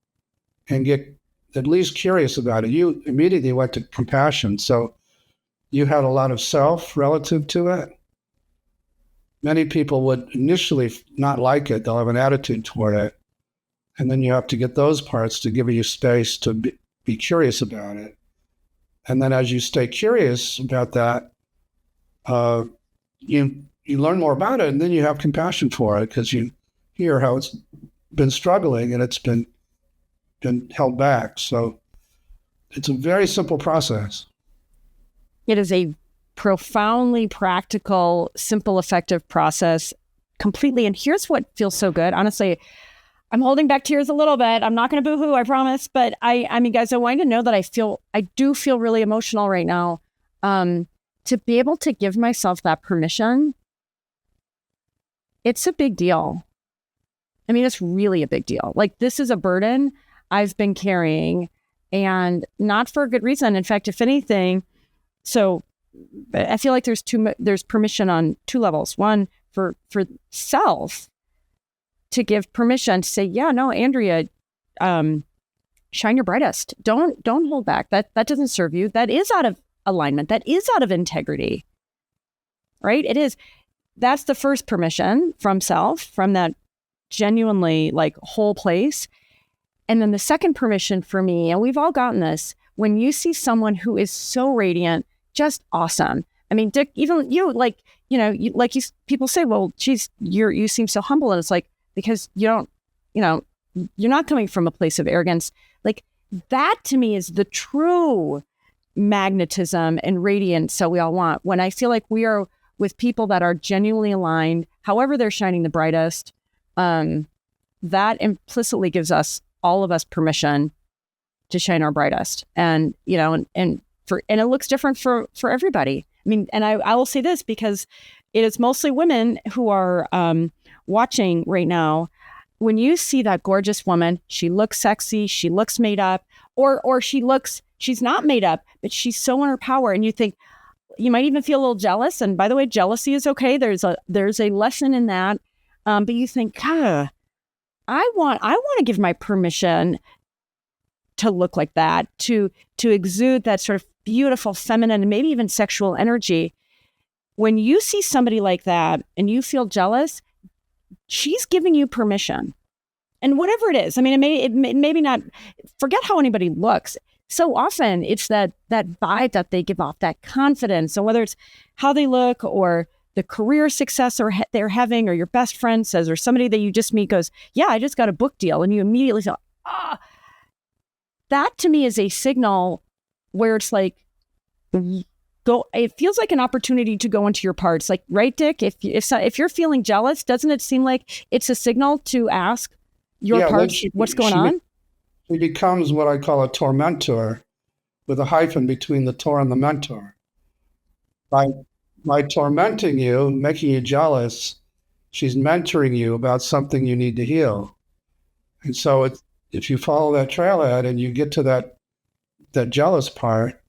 and get at least curious about it. You immediately went to compassion. So you had a lot of self relative to it. Many people would initially not like it. They'll have an attitude toward it. And then you have to get those parts to give you space to be curious about it. And then as you stay curious about that, you learn more about it, and then you have compassion for it because you hear how it's been struggling and it's been held back. So it's a very simple process. It is a profoundly practical, simple, effective process completely. And here's what feels so good. Honestly, I'm holding back tears a little bit. I'm not going to boohoo, I promise. But I mean, guys, I want you to know that I do feel really emotional right now. To be able to give myself that permission, it's a big deal. I mean, it's really a big deal. Like, this is a burden I've been carrying, and not for a good reason. In fact, if anything, so I feel like there's permission on two levels. One, for self, to give permission to say, yeah, no, Andrea, shine your brightest. Don't hold back. That doesn't serve you. That is out of alignment. That is out of integrity, right? It is. That's the first permission from self, from that genuinely like whole place. And then the second permission for me, and we've all gotten this, when you see someone who is so radiant, just awesome. I mean, Dick, even you, like, people say, well, geez, you seem so humble. And it's like, because you don't, you're not coming from a place of arrogance. Like, that to me is the true magnetism and radiance that we all want. When I feel like we are with people that are genuinely aligned, however they're shining the brightest, that implicitly gives all of us permission to shine our brightest. And, and it looks different for everybody. I mean, and I will say this because it is mostly women who are watching right now. When you see that gorgeous woman, she looks sexy, she looks made up, or she's not made up, but she's so in her power. And you might even feel a little jealous. And by the way, jealousy is okay. There's a lesson in that. But you think, I want to give my permission to look like that, to exude that sort of beautiful feminine and maybe even sexual energy. When you see somebody like that and you feel jealous, she's giving you permission. And whatever it is, I mean, it maybe not, forget how anybody looks. So often it's that vibe that they give off, that confidence. So whether it's how they look or the career success they're having, or your best friend says, or somebody that you just meet goes, yeah, I just got a book deal. And you immediately feel, that to me is a signal where it's like, it feels like an opportunity to go into your parts. Like, right, Dick, if you're feeling jealous, doesn't it seem like it's a signal to ask, your parts, what's going on? He becomes what I call a tormentor, with a hyphen between the tor and the mentor. By tormenting you, making you jealous, she's mentoring you about something you need to heal. And so if you follow that trailhead and you get to that jealous part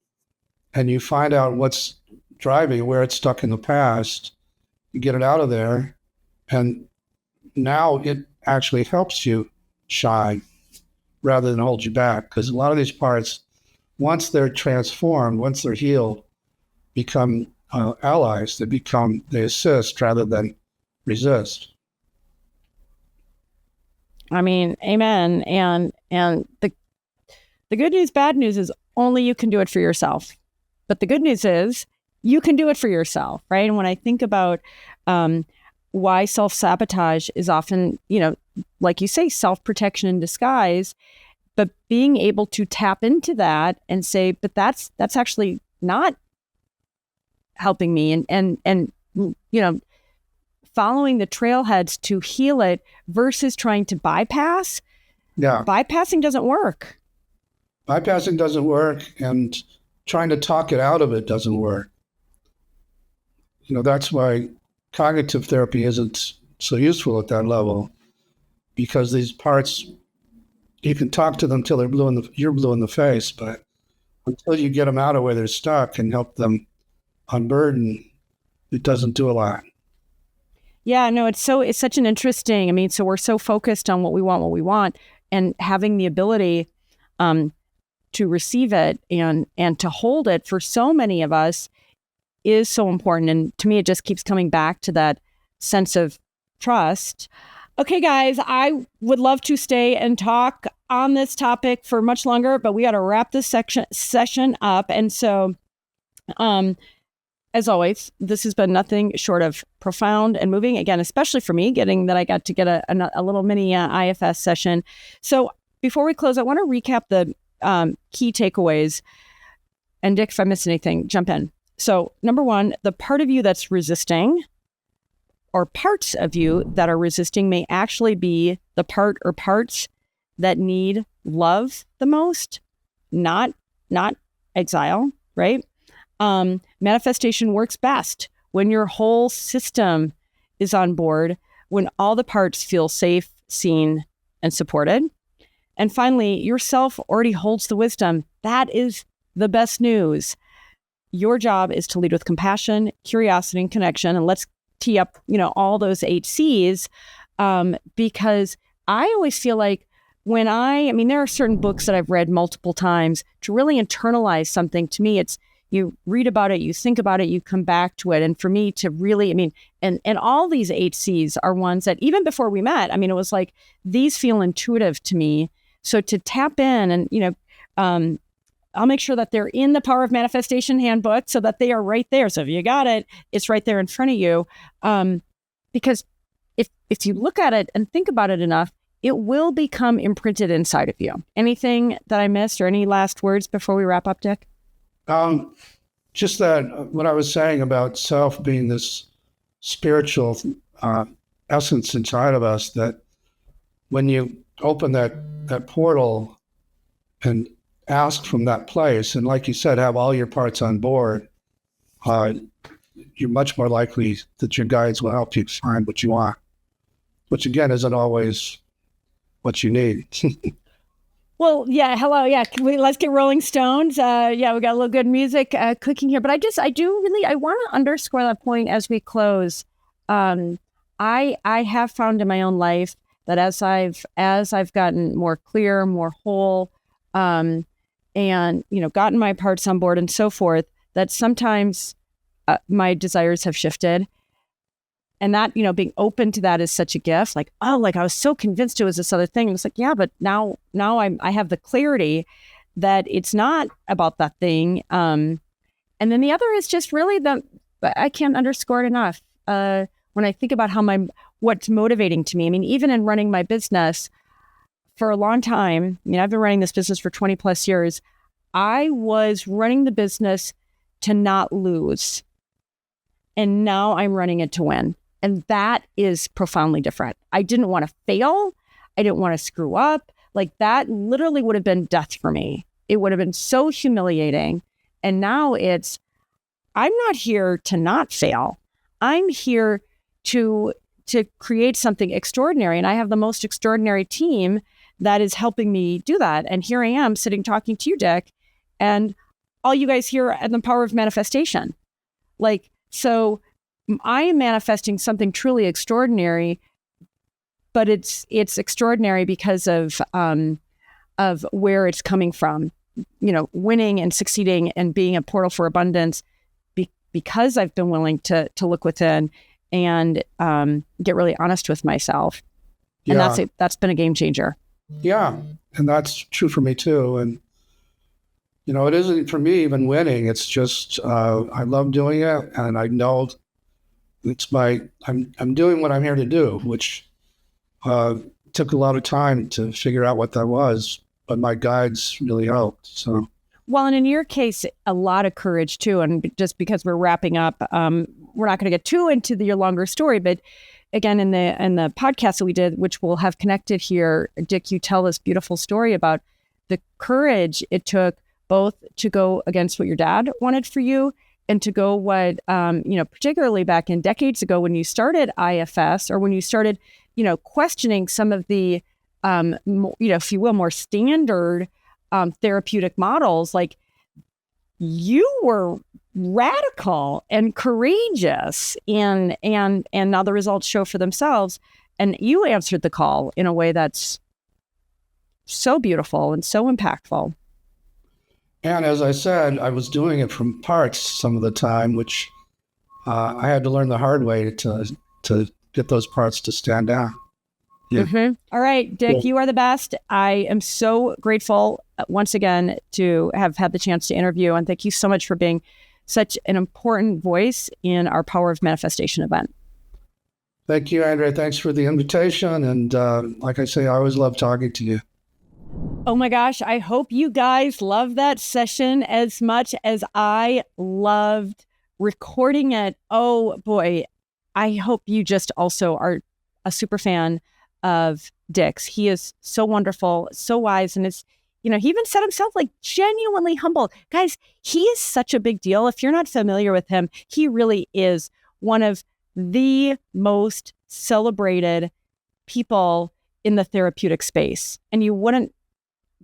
and you find out what's driving, where it's stuck in the past, you get it out of there, and now it actually helps you shine rather than hold you back. Because a lot of these parts, once they're transformed, once they're healed, become allies. They assist rather than resist. I mean, amen. And the good news, bad news is only you can do it for yourself. But the good news is you can do it for yourself, right? And when I think about why self-sabotage is often, like you say, self-protection in disguise, but being able to tap into that and say, but that's actually not helping me, and following the trailheads to heal it versus trying to bypass. Yeah. Bypassing doesn't work. Bypassing doesn't work, and trying to talk it out of it doesn't work. That's why cognitive therapy isn't so useful at that level, because these parts, you can talk to them till you're blue in the face, but until you get them out of where they're stuck and help them unburden, it doesn't do a lot. Yeah, no, it's such an interesting, so we're so focused on what we want, and having the ability to receive it and to hold it for so many of us is so important. And to me, it just keeps coming back to that sense of trust. Okay, guys, I would love to stay and talk on this topic for much longer, but we got to wrap this session up. And so, as always, this has been nothing short of profound and moving, again, especially for me, getting that I got to get a little mini IFS session. So before we close, I want to recap the key takeaways. And Dick, if I missed anything, jump in. So number one, the part of you that's resisting, or parts of you that are resisting, may actually be the part or parts that need love the most, not exile, right? Manifestation works best when your whole system is on board, when all the parts feel safe, seen, and supported. And finally, yourself already holds the wisdom. That is the best news. Your job is to lead with compassion, curiosity, and connection. And let's tee up, all those 8 C's, because I always feel like when there are certain books that I've read multiple times to really internalize something. To me, it's you read about it, you think about it, you come back to it. And for me to really, and all these 8 C's are ones that even before we met, it was like, these feel intuitive to me. So to tap in and, I'll make sure that they're in the Power of Manifestation handbook so that they are right there. So if you got it, it's right there in front of you. Because if you look at it and think about it enough, it will become imprinted inside of you. Anything that I missed, or any last words before we wrap up, Dick? Just that what I was saying about self being this spiritual essence inside of us, that when you open that portal and ask from that place, and like you said, have all your parts on board, you're much more likely that your guides will help you find what you want, which again isn't always what you need. Well, yeah, hello, yeah. Let's get Rolling Stones. We got a little good music clicking here, but I want to underscore that point as we close. I have found in my own life that as I've gotten more clear, more whole, and gotten my parts on board and so forth, that sometimes my desires have shifted. And that, being open to that is such a gift. Like, I was so convinced it was this other thing. And it's like, yeah, but now I have the clarity that it's not about that thing. And then the other is just really I can't underscore it enough. When I think about what's motivating to me, even in running my business for a long time, I've been running this business for 20 plus years. I was running the business to not lose. And now I'm running it to win. And that is profoundly different. I didn't want to fail. I didn't want to screw up. Like that literally would have been death for me. It would have been so humiliating. And now I'm not here to not fail. I'm here to create something extraordinary. And I have the most extraordinary team that is helping me do that. And here I am sitting talking to you, Dick, and all you guys here at the Power of Manifestation. Like, so I am manifesting something truly extraordinary, but it's extraordinary because of where it's coming from, winning and succeeding and being a portal for abundance because I've been willing to look within and get really honest with myself. And that's been a game changer. Yeah. And that's true for me too. And, it isn't for me even winning. It's just, I love doing it. And I know I'm doing what I'm here to do, which took a lot of time to figure out what that was, but my guides really helped. So. Well, and in your case, a lot of courage too. And just because we're wrapping up, we're not going to get too into your longer story, but again, in the podcast that we did, which we'll have connected here, Dick, you tell this beautiful story about the courage it took both to go against what your dad wanted for you and to go what, particularly back in decades ago when you started IFS or when you started, questioning some of the, if you will, more standard therapeutic models. Like you were radical and courageous and now the results show for themselves. And you answered the call in a way that's so beautiful and so impactful. And as I said, I was doing it from parts some of the time, which I had to learn the hard way to get those parts to stand out. Yeah. Mm-hmm. All right, Dick, you are the best. I am so grateful once again to have had the chance to interview. And thank you so much for being such an important voice in our Power of Manifestation event. Thank you, Andrea. Thanks for the invitation. And like I say, I always love talking to you. Oh my gosh, I hope you guys love that session as much as I loved recording it. Oh boy, I hope you just also are a super fan of Dick's. He is so wonderful, so wise, and he even said himself like genuinely humble. Guys, he is such a big deal. If you're not familiar with him, he really is one of the most celebrated people in the therapeutic space. And you wouldn't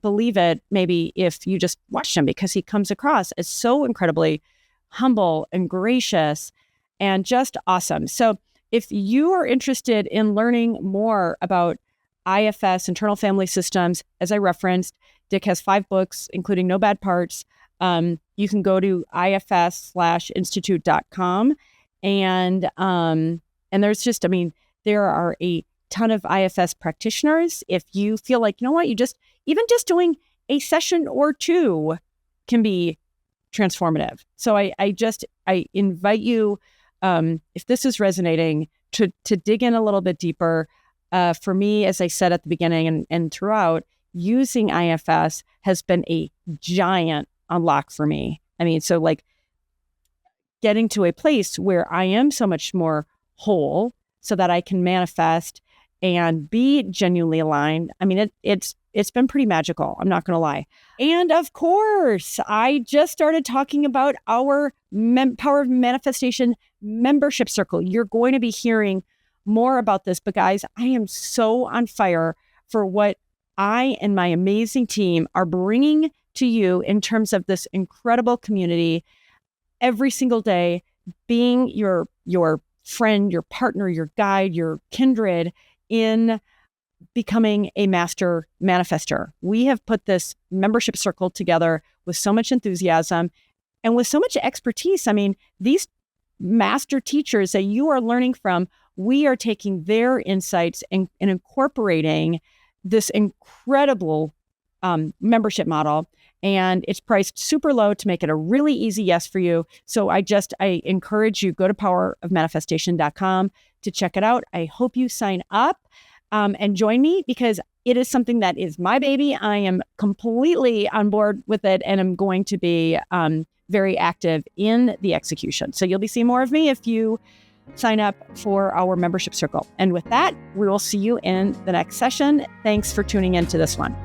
believe it maybe if you just watched him, because he comes across as so incredibly humble and gracious and just awesome. So if you are interested in learning more about IFS, internal family systems, as I referenced, Dick has 5 books, including No Bad Parts. You can go to ifs/institute.com. And there's just, there are a ton of IFS practitioners. If you feel like, even just doing a session or 2 can be transformative. So I invite you, if this is resonating, to dig in a little bit deeper. For me, as I said at the beginning and throughout, using IFS has been a giant unlock for me. So like getting to a place where I am so much more whole so that I can manifest and be genuinely aligned. It's been pretty magical. I'm not going to lie. And of course, I just started talking about our Power of Manifestation membership circle. You're going to be hearing more about this, but guys, I am so on fire for what I and my amazing team are bringing to you in terms of this incredible community every single day, being your friend, your partner, your guide, your kindred in becoming a master manifester. We have put this membership circle together with so much enthusiasm and with so much expertise. These master teachers that you are learning from, we are taking their insights and incorporating this incredible membership model. And it's priced super low to make it a really easy yes for you. So I encourage you, go to powerofmanifestation.com to check it out. I hope you sign up and join me, because it is something that is my baby. I am completely on board with it, and I'm going to be very active in the execution. So you'll be seeing more of me if you sign up for our membership circle. And with that, we will see you in the next session. Thanks for tuning into this one.